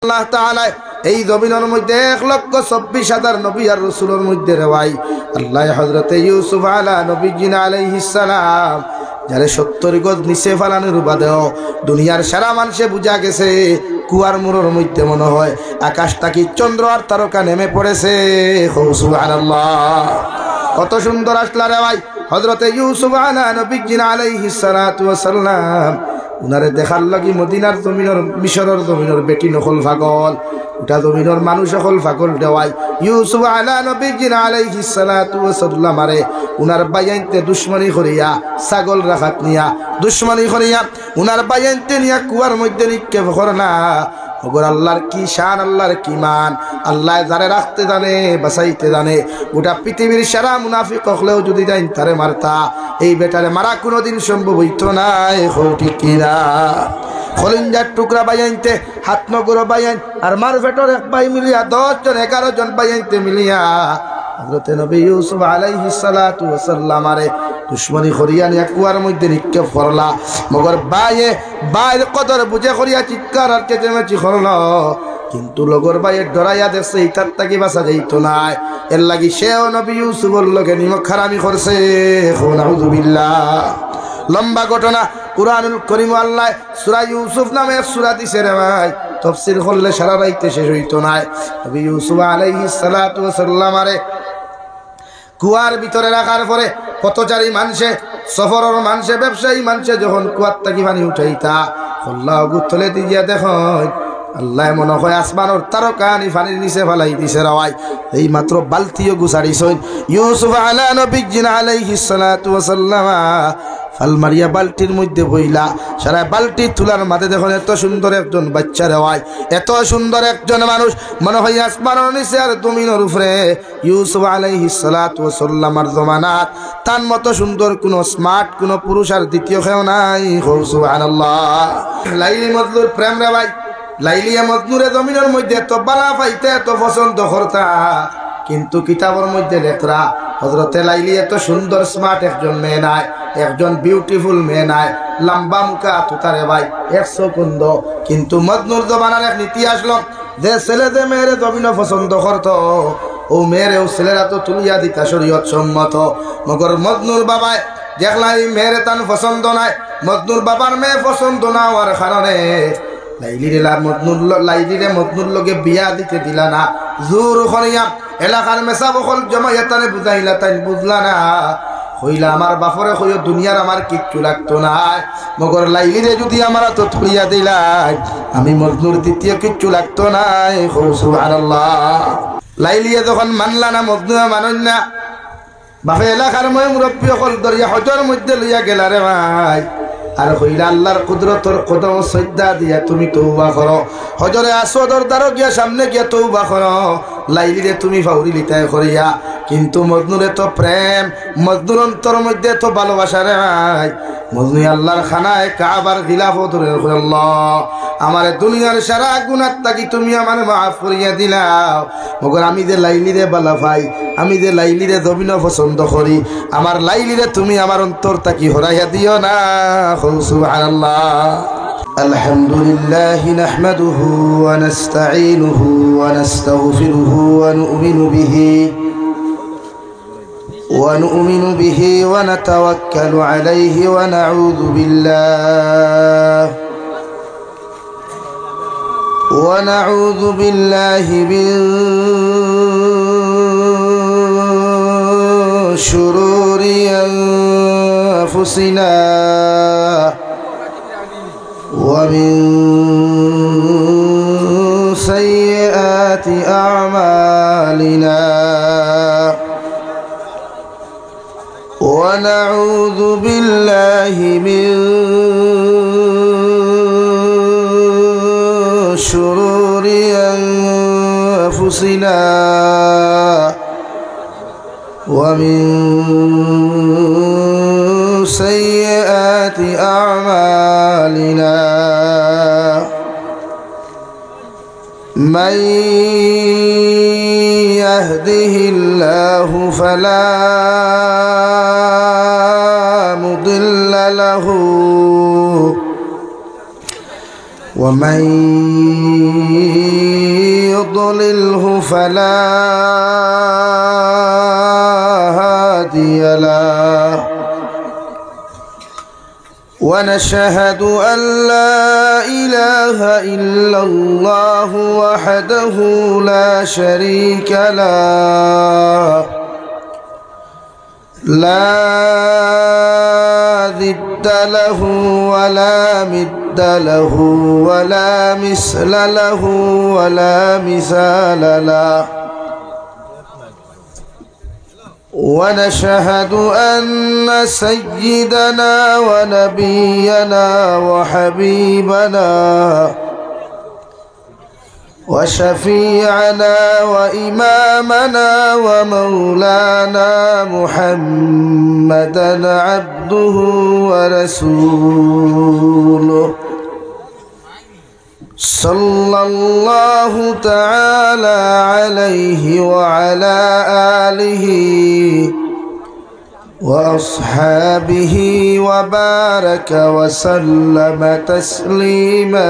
আল্লাহ তাআলা এই জমিনের মধ্যে 1,24,000 নবী আর রাসূলের মধ্যে রে ভাই আল্লাহ হযরতে ইউসুফ আলা নবীজিন আলাইহিস সালাম যারে 70 গজ নিচে ফালানোর বাদেও দুনিয়ার সারা মানুষে বুঝা গেছে কুয়ার মুরোর মধ্যে মনে হয় আকাশটা কি চন্দ্র আর তারকা নেমে পড়েছে। সুবহানাল্লাহ, কত সুন্দর আসলা রে ভাই হযরতে ইউসুফ আলা নবীজিন আলাইহিস সালাতু ওয়াস সালাম উনারে দেখার লাগি মদিনার জমিনের মিশরের জমিনের বেটি নকল পাগল ওটা জমিনের মানুষ সকল পাগল দেওয়াই ইউসুফ আলা নবীজিন আলাইহিস সালাতু ওয়াস সালাম আরে উনার বাইয়াইতে দুশমনি করিয়া ছাগল রাখাত নিয়া দুশমনি করিয়া উনার বাইয়াইতে নিয়া কুয়ার মধ্যে নিক্ষেপ করলা। ওগর আল্লাহর কি শান, আল্লাহর কি মান, আল্লাহ যারে রাখতে জানে বাঁচাইতে জানে। গোটা পৃথিবীর সারা মুনাফিক হলেও যদি যাইন তারে মারতা এই বেটারে মারা কোনোদিন সম্ভব হইতো না। ঠিক কিনা? খলিঞ্জার টুকরা বাইয়াইতে হাত নগর বাইয়াইন আর মার ফেটর এক ভাই মিলিয়া 10 জন 11 জন বাইয়াইতে মিলিয়া হযরতে নবী ইউসুফ আলাইহিস সালাতু ওয়াস সালাম আরে দুশমনি করিয়া নিয়া কুয়ার মধ্যে নিক্ষেপ করলা। মগর বাইয়ের কদর বুঝে করিয়া চিৎকার আর চেঁচামেচি করল, কিন্তু লগর বাইয়ের ডরাইয়া দেখছে ইতার তাকি বাঁচা যাইত না। এর লাগি সেও নবী ইউসুফের লগে নিমক খারামি করছে। নাউযুবিল্লাহ। লম্বা ঘটনা কুরআনুল কারীম আল্লাহ সূরা ইউসুফ নামে সূরা দিছে রে ভাই, তাফসীর করলে সারা রাইতে শেষ হইতো না। নবী ইউসুফ আলাইহিস সালাতু ওয়াস সালাম আরে কুয়ার ভিতরে রাখার পরে পথচারী মানুষে সফরের মানুষে ব্যবসায়ী মানুষে যখন কুয়ার থাকি পানি উঠাইতা আল্লাহ গুতলে দিয়া দেখুন আল্লাহ মনে হয় আসমানোর তারকা আনি পানির নিচে ফেলাই দিছে রাওয়াই। এই মাত্র বালতিও গুছাড়িছইন ইউসুফ আলা নবীজিন আলাইহিস সালাতু ওয়াস সালাম ফাল মারিয়া বালতির মধ্যে বইলা সারা বালতি তুলার মাঝে দেখুন এত সুন্দর একজন বাচ্চা রেওয়াই, এত সুন্দর একজন মানুষ মনে হয় আসমানের নিচে আর জমিনের উপরে। ইউসুফ আলাইহিস সালাতু ওয়াস সালামের জমানাত তার মতো সুন্দর কোন স্মার্ট কোন পুরুষ আর দ্বিতীয় কেউ নাই। সুবহানাল্লাহ। লাইলি মজনুর প্রেম রে ভাই, লাইলিয়া মজনুরে জমিনের মধ্যে এত বালা পাইতে এত পছন্দ করতা, কিন্তু কিতাবের মধ্যে লেখরা হযরতে লাইলি এত সুন্দর স্মার্ট একজন মেয়ে নাই, একজন বিউটিফুল মেয়ে নাই, লম্বা মুখা তুতারে ভাই 100 কুন্দ। কিন্তু মজনুর জমানার এক নীতি আসলো যে ছেলে যে মেয়েরে জমিন পছন্দ করত ও মেয়েরেও ছেলেরা তো তুলিয়া দিতা শরীয়ত সম্মত। মগর মজনুর বাবায় দেখলাই মেয়েরে তান পছন্দ নাই, মজনুর বাবার মেয়ে পছন্দ না হওয়ার কারণে লাইলিরে মজনুর লগে বিয়া দিতে দিলা না। জোর করিয়া এলাকার মেসা বকল জমাইয়া তানে বুঝাইলা, তাই বুঝলা না। হইলা আমার বাপরে হইও দুনিয়ার আমার কিচ্ছু লাগতো না, মগর লাইলিরে যদি আমার তো থুইয়া দিলাই আমি মজনুর দ্বিতীয় কিচ্ছু লাগতো না। সুবহানাল্লাহ। লাইলিয়ে যখন মানলা না মজনুরা মানল না, বাপে এলাকার মই মুরব্বী সকল দরিয়া হজর মধ্যে লইয়া গেলা রে ভাই। আর হইলা আল্লাহর কুদরতর কদম সজ্জা দিয়া তুমি তওবা করো, হজরে আসওয়াদর দ্বারো গিয়া সামনে গিয়া তওবা করো। লাইলিরে তুমি ফাউরি লিতায় করিয়া, কিন্তু মজনুরে তো প্রেম, মজনুর অন্তর মধ্যে তো ভালোবাসা রে ভাই। মজনু আল্লাহর খানায় কাবার গিলাফত রে আল্লাহ আমারে দুনিয়ার সারা গুনাহ তাকি তুমি আমারে মাফ করিয়া দিলাও। মগর আমি যে লাইলিরে বালা ভাই, আমি যে লাইলিরে জমিন পছন্দ করি, আমার লাইলিরে তুমি আমার অন্তর তাকি হরাইয়া দিও না। সুবহানাল্লাহ। আলহামদুলিল্লাহি নাহমাদুহু ওয়া নাস্তাঈনুহু ওয়া নাস্তাগফিরুহু ওয়া নু'মিনু বিহি ওয়া নাতাওয়াক্কালু আলাইহি ওয়া নাউযু বিল্লাহি মিন শুরুরি আনফুসিনা ওয়া মিন সাইয়্যাতি আ'মালিনা ونعوذ بالله من شرور أنفسنا ومن سيئات أعمالنا من يهده الله فلا مضل له ومن يضلله فلا هادي له ونشهد أن لا إله إلا الله وحده لا شريك له لا ضد له ولا مد له ولا مثل له ولا مثال له ونشهد أن سيدنا ونبينا وحبيبنا وشفيعنا وإمامنا ومولانا محمدا عبده ورسوله صلى الله تعالى عليه وعلى آله وأصحابه وبارك وسلم تسليما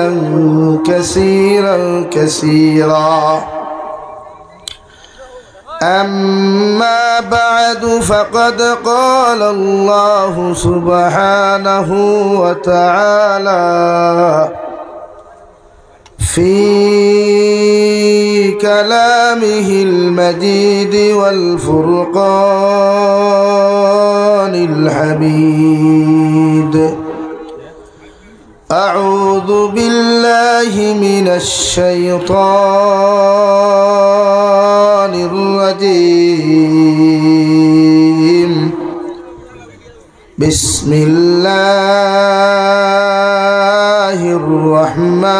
كثيرا كثيرا أما بعد فقد قال الله سبحانه وتعالى في كلامه المجيد والفرقان الحميد أعوذ بالله من الشيطان الرجيم بسم الله الرحمن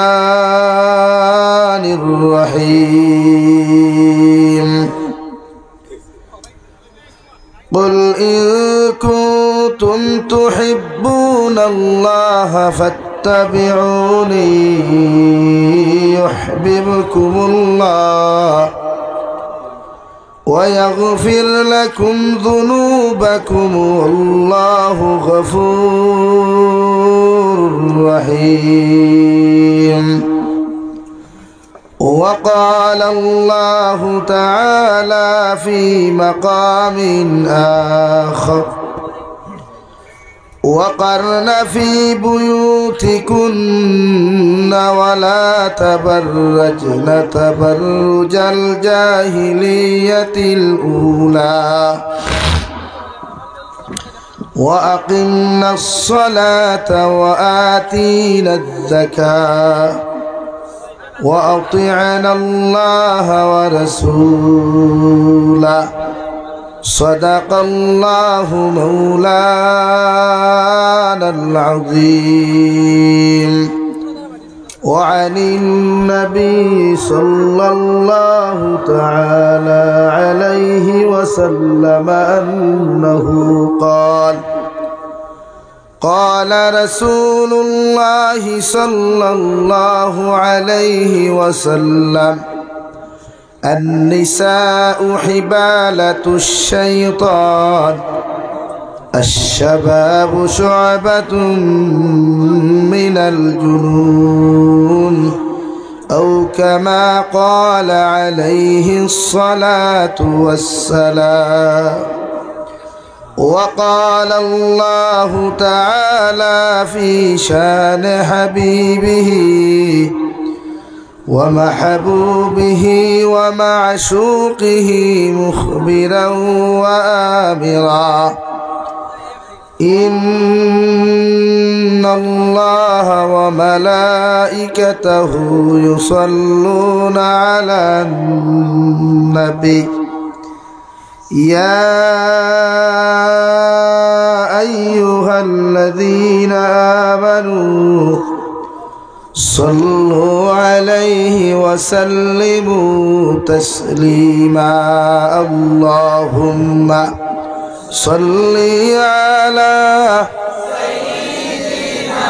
الرحيم قل إن كنتم تحبون الله فاتبعوني يحببكم الله ويغفر لكم ذنوبكم والله غفور رحيم وقال الله تعالى في مقام آخر وقرن في بيوتكن ولا تبرجن تبرج الجاهلية الأولى وأقمنا الصلاة وآتينا الزكاة وأطعنا الله ورسوله صدق الله مولانا العظيم وعن النبي صلى الله تعالى عليه وسلم أنه قال قال رسول الله صلى الله عليه وسلم النساء حبالة الشيطان الشباب شعبة من الجنون أو كما قال عليه الصلاة والسلام وقال الله تعالى في شان حبيبه ومحبوبه ومعشوقه مخبرا وآمرا إن الله وملائكته يصلون على النبي يا أيها الذين آمنوا صلوا عليه وسلموا تسليما اللهم صل على سيدنا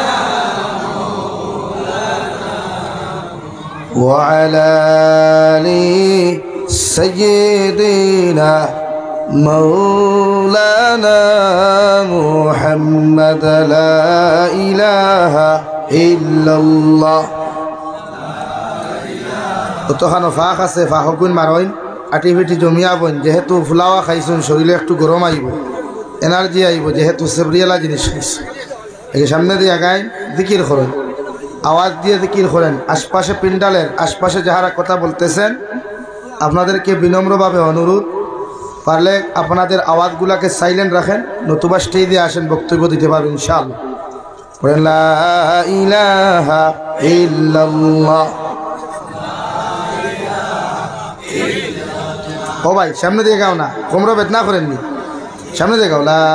وعلى آل سيدنا مولانا محمد لا إله إلا الله কতখানো ফাঁক আছে ফাঁকুন মারইন আটি ফিটি জমিয়া বইন যেহেতু ফুলাওয়া খাইছুন শরীরে একটু গরম আইব এনার্জি আইব যেহেতু সেবরিয়ালা জিনিস খাইছে এই সামনে দিয়ে গাইন জিকির করেন আওয়াজ দিয়ে জিকির করেন আশপাশে পিন্ডালের আশপাশে যাহারা কথা বলতেছেন আপনাদেরকে বিনম্রভাবে অনুরোধ পারলে আপনাদের আওয়াজগুলোকে সাইলেন্ট রাখেন নতুবা স্টেজে আসেন বক্তব্য দিতে পারবেন ইনশাআল্লাহ পড়েন লা ইলাহা ইল্লাল্লাহ ও ভাই সামনে দিয়ে গাও না কোমরা বেদনা করেননি সামনে দিয়ে গাও লা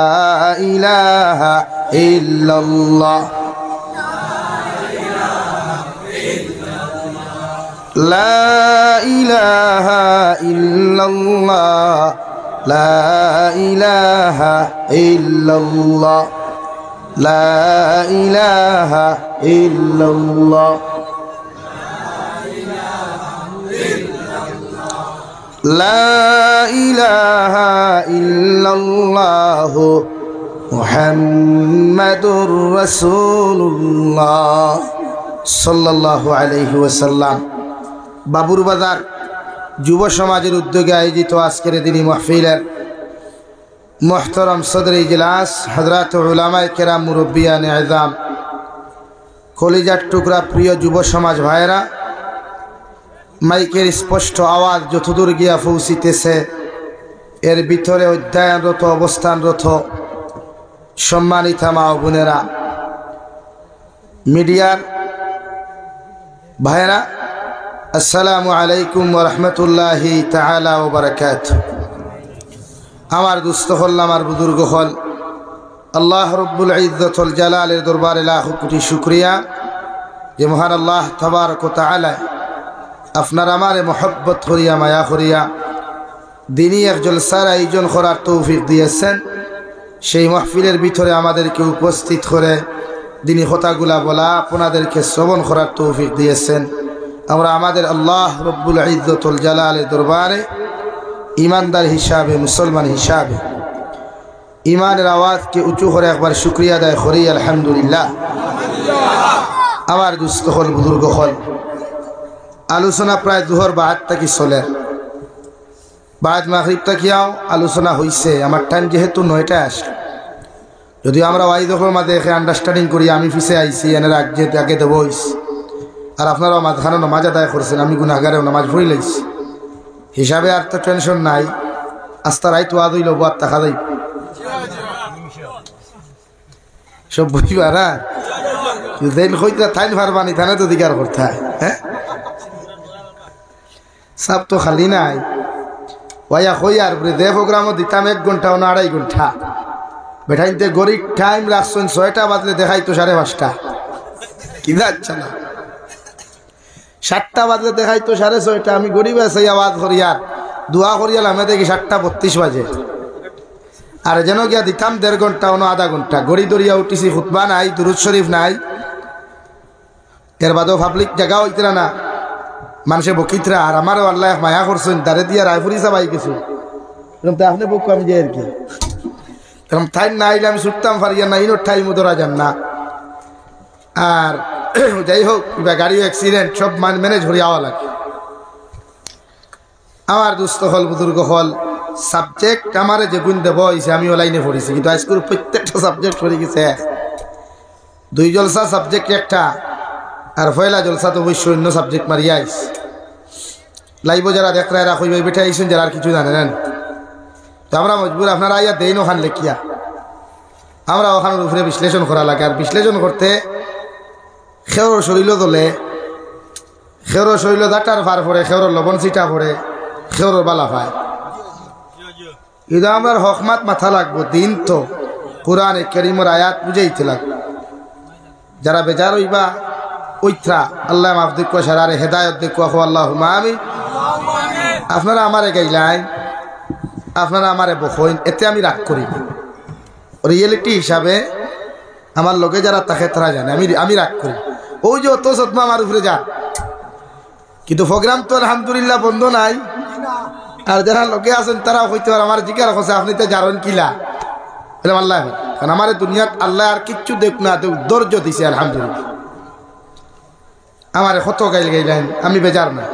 ইলাহা ইল্লাল্লাহ লা ইলাহা ইল্লাল্লাহ লা ইলাহা ইল্লাল্লাহ লা ইলাহা ইল্লাল্লাহ লা ইলাহা ইল্লাল্লাহ মুহাম্মাদুর রাসূলুল্লাহ সাল্লাল্লাহু আলাইহি ওয়াসাল্লাম বাবুর বাজার যুব সমাজের উদ্যোগে আয়োজিত আজকের দিনী মাহফিলের মুহতারাম সদর ইজলাস হযরত উলামায়ে কেরাম মুরব্বিয়ানে আযম কলিজার টুকরা প্রিয় যুব সমাজ ভাইরা মাইকের স্পষ্ট আওয়াজ যতদূর গিয়া পৌঁছিতেছে এর ভিতরে অধ্যয়নরত অবস্থানরত সম্মানিতা মা ও বোনেরা মিডিয়ার ভাইরা আসসালামু আলাইকুম ওয়া রাহমাতুল্লাহি তাআলা ওয়া বারাকাতুহু আমার দুস্থ হল আমার বুজুর্গ হল আল্লাহ রব্বুল ইজ্জতুল জালালের দরবারে লাখ কোটি শুকরিয়া যে মহান আল্লাহ তাবারক ওয়া তাআলা আপনার আমারে মহব্বত করিয়া মায়া করিয়া দিনী এক জলসার আয়োজন করার তৌফিক দিয়েছেন সেই মাহফিলের ভিতরে আমাদেরকে উপস্থিত করে দিনী কথাগুলা বলা আপনাদেরকে শ্রবণ করার তৌফিক দিয়েছেন আমরা আমাদের আল্লাহ রব্বুল ইজ্জতুল জালালের দরবারে ইমানদার হিসাবে মুসলমান হিসাবে ইমানের আওয়াজকে উঁচু করে একবার শুকরিয়া আদায় করি আলহামদুলিল্লাহ আমার দুস্থ হল বুজুর্গ হল আলোচনা প্রায় দুহর বাদ থাকি চলে বাদ মাগরিব থাকিয়াও আলোচনা হয়েছে আমার টাইম যেহেতু 9টায় আসে যদিও আমরা ওয়াইদকের মাঝে এখানে আন্ডারস্ট্যান্ডিং করি আমি পিছিয়ে আইসি এনার আগে দেবো আর আপনারাও মাঝখানে নামাজ আদায় করছেন আমি গুনাহগারেও নামাজ পড়ি লাগছি হিসাবে আর তো টেনশন নাই আস্তা রাইত ওয়াদ হইল বাদ টাকা যাই সব বুঝিবা না দেন কইতে থাইন পারবানি থানে তো অধিকার করতে হয় হ্যাঁ সব তো খালি নাই ওয়া কই আর দে প্রোগ্রামও দিতাম 1 ঘন্টা না 2.5 ঘন্টা বেঠাইতে গরিব টাইম রাখছেন 6টা বাজলে দেখাই তো 5:30 কি যাচ্ছে না 7টা বাজলে দেখাই তো 6:30 আমি গরিব আছে আওয়াজ করিয়ার দোয়া করিয়ালাম দেখি 7:32 বাজে আর যেন গিয়া দিতাম 1.5 ঘন্টা না আধা ঘন্টা গড়ি দরিয়া উঠিছি খুতবা নাই দুরূদ শরীফ নাই এর বাদেও পাবলিক জায়গা হইতরা না মানুষে বকিতরা আর আমারও আল্লাহ মায়া করছেন দাঁড়ে দিয়া রায়পুরি চাবাই গেছো এরকম তো আপনি বুক আমি যাই আর কি এরকম টাইম না আইলে আমি ছুটতাম পারিয়া না ইনোর টাইম ধরা যান না আর যাই হোক গাড়িও অ্যাক্সিডেন্ট সব ম্যানেজ হয়ে আওয়া লাগে আমার দুস্থ হল বুজুর্গ হল সাবজেক্ট আমারে যে গুণ দেব হয়েছে আমি অনলাইনে পড়েছি কিন্তু হাইস্কুল প্রত্যেকটা সাবজেক্ট পড়ে গেছে 2 জলসা সাবজেক্ট একটা আর পয়লা জলসা তো অবশ্যই অন্য সাবজেক্ট মারিয়া আইস লাইব যারা দেখ রায় রাখই বেঠে আইসেন যারা আর কিছু জানেন তো আমরা মজবুর আপনারা আইয়া দেন ওখান লেখিয়া আমরা ওখানের উপরে বিশ্লেষণ করা লাগে আর বিশ্লেষণ করতে খেওর শরীর দলে খেওর শরীর দাটার ফার পড়ে খেওর লবণ চিটা পড়ে খেওর বালা পায় কিন্তু আমরা হকমাত মাথা লাগবো দিন তো কোরআনে কারীমের আয়াত বুঝাইতে লাগবে যারা বেজার হইবা ওইথা আল্লাহ মাফ দেখো সারারে হেদায়ত দেখো আল্লাহুম্মা আমিন আপনারা আমারে গাইলাই আপনারা আমারে বকইন এতে আমি রাগ করি না রিয়েলিটি হিসাবে আমার লোকে যারা তাকে তারা জানে আমি রাগ করি ওই যে অত সৎমা আমার উপরে যান কিন্তু প্রোগ্রাম তো আলহামদুলিল্লাহ বন্ধ নাই আর যারা লোকে আছেন তারা হইতে পারে আমার জিজ্ঞাসা করছে আপনি তো জানেন কিলা বললাম আল্লাহ কারণ আমার দুনিয়াত আল্লাহ আর কিচ্ছু দেখ না ধৈর্য দিছে আলহামদুলিল্লাহ আমার কত গাইলেন আমি বেজার না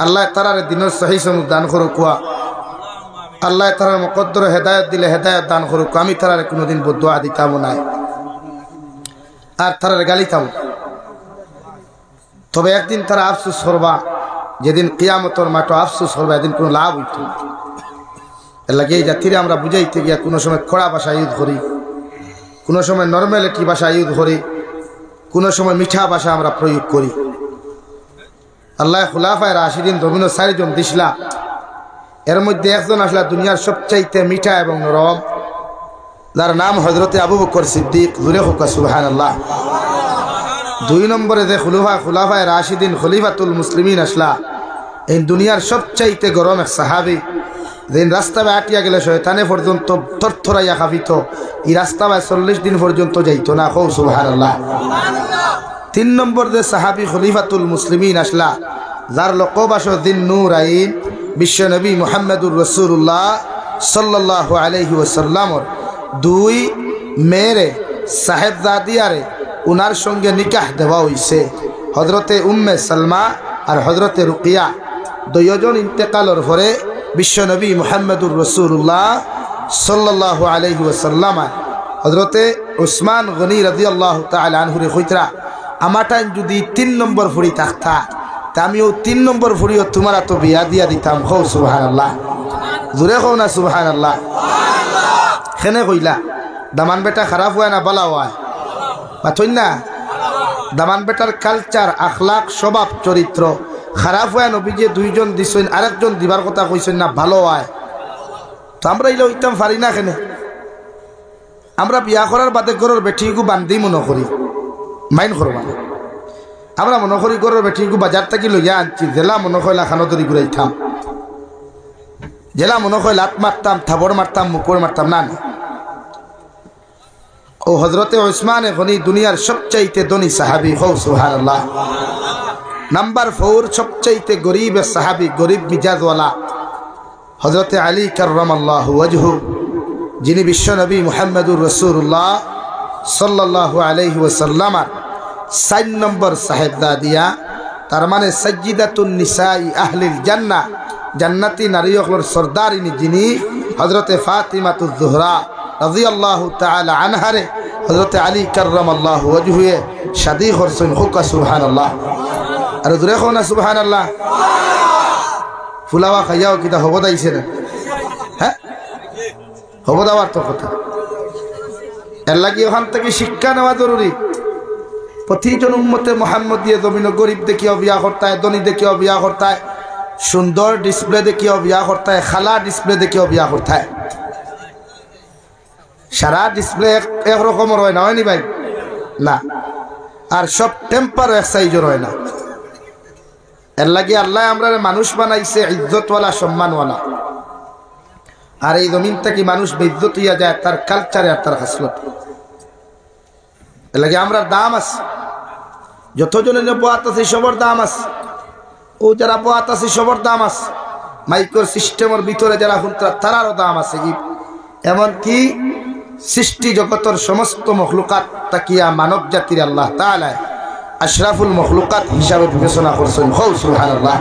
আল্লাহ তারার দিনের সহি সমুখ দান করুক। আল্লাহ তারার মুকদ্দর হেদায়ত দিলে হেদায়ত দান করুক। আমি তারার কোনোদিন বদুয়া দিতাম নাই আর তারার গালিতাম। তবে একদিন তারা আফসোস করবা, যেদিন কিয়ামতের মাঠে আফসোস করবা, এদিন কোনো লাভ হইত না। এর লাগে এই জাতিরে আমরা বুঝাইতে গিয়া কোনো সময় খোড়া ভাষা ইউজ করি, কোনো সময় নর্মালিটি ভাষা ইউজ করি, কোনো সময় মিঠা ভাষা আমরা প্রয়োগ করি। আল্লাহ খুলাফায়ে রাশিদিন দমিনো 4 জন দিসলা, এর মধ্যে একজন আসলা দুনিয়ার সবচাইতে মিঠা এবং নরম, যার নাম হযরতে আবু বকর সিদ্দিক। জুরে হোক সুবহানাল্লাহ। 2 নম্বরে যে খুলাফায়ে রাশিদিন খলিফাতুল মুসলিমিন আসলা, এই দুনিয়ার সবচাইতে গরম এক সাহাবী, যেদিন রাস্তায় আটিয়া গেলে শয়তানে পর্যন্ত থরথরাইয়া কাঁপিত, এই রাস্তায় 40 দিন পর্যন্ত যাইতো না। কও সুবহানাল্লাহ। 3 নম্বর যে সাহাবী খলিফাতুল মুসলিমিন আসলা, যার লকব আসো দিন নূর আইন, বিশ্ব নবী মুহাম্মদুর রাসূলুল্লাহ সাল্লাল্লাহু আলাইহি ওয়াসাল্লামর 2 মেয়েরে সাহেবজাদিয়ারে উনার সঙ্গে নিকাহ দেওয়া হইছে। হযরতে উম্মে সালমা আর হযরতে রুকিয়া 2 জন ইন্তেকালের পরে বিশ্ব নবী মুহাম্মদুর রাসূলুল্লাহ সাল্লাল্লাহু আলাইহি ওয়াসাল্লাম হযরতে উসমান গনি রাদিয়াল্লাহু তাআলা আনহুরে কইতরা, আমারটা যদি 3 নম্বর ফুড়ি থাকতা তা আমিও 3 নম্বর ফুড়িও তোমার তো বিয়া দিয়া দিতাম। কও সুবহানাল্লাহ। জোরে কও না সুবহানাল্লাহ। কেনে কইলা? দামান বেটা খারাপ হয় না ভালো হয়? পাথই না? দামান বেটার কালচার, আখলাক, স্বভাব, চরিত্র খারাপ হয়। নবী যে 2 জন দিছেন, আরেকজন দিবার কথা কইছেন না, ভালো হয়। তো আমরা ইলে হইতাম পারি না কেনে? আমরা বিয়া করার বাদে গরুর বেঠিগু বান্ধি মনে করি, মাইন করবা না। আমরা মনে করি গরুর বেঠিগু বাজার থেকে লইয়া আনছি, জেলা মনে কইলা খানো ধরি ঘুরাইতাম, জেলা মনে কই লাত মারতাম, থাবড় মারতাম, মুকর মারতাম। না না, ও হযরতে উসমানে গনি দুনিয়ার সবচাইতে ধনী সাহাবী। কও সুবহানাল্লাহ। নাম্বার 4 সবচাইতে গরিব সাহাবী, গরিব মিজাজওয়ালা হযরতে আলী কাররামাল্লাহু ওয়াজহু, যিনি বিশ্ব নবী মুহাম্মদুর রাসূলুল্লাহ সাল্লাল্লাহু আলাইহি ওয়াসাল্লাম 4 নম্বর সাহেবজাদিয়া, তার মানে সাজ্জিদাতুন নিসাই আহলিল জান্নাহ, জান্নাতি নারীসকলের সরদারিনী, যিনি হযরতে ফাতিমাতুজ জোহরা রাদিয়াল্লাহু তাআলা আনহারে হযরতে আলী কাররামাল্লাহু ওয়াজহুয়ে শাদী করছেন। হুকা সুবহানাল্লাহ। আর জোরে কও না সুবহানাল্লাহ। ফুলাওয়া খাইয়াও কিটা হব দাইছে না? হ্যাঁ, হব দাওয়ার তো কথা। এর লাগি ওখান থেকে শিক্ষা নেওয়া জরুরি। প্রতিজন উম্মতে মুহাম্মদ দিয়ে জমিন গরিব দেখিও বিয়া করতায়, ধনী দেখিও বিয়া করতায়, সুন্দর ডিসপ্লে দেখিও বিয়া করতায়, খালা ডিসপ্লে দেখিও বিয়া করতায়। সারা ডিসপ্লে একরকমের হয় না, হয়নি ভাই? না। আর সব টেম্পার এক সাইজের হয় না। এর লাগে আল্লাহ আমরা মানুষ বানাইছে ইজ্জতওয়ালা, সম্মানওয়ালা। আর এই জমিন থেকে মানুষ বেইজ্জত হইয়া যায় তার কালচারে আর তার হাসলত। এর লাগে আমরা দাম আছে, যতজনে পোয়াত আছে সবর দাম আছে, ও যারা পোয়াত আছে সবর দাম আছে, মাইক্রো সিস্টেমের ভিতরে যারা হুন্ত্রা তারারও দাম আছে। কি এমনকি সৃষ্টি জগতের সমস্ত মখলুকাত তাকিয়া মানব জাতির আল্লাহ তাআলা আশরাফুল মখলুকাত হিসাবে বিবেচনা করছেন। হৌ সুবহানাল্লাহ।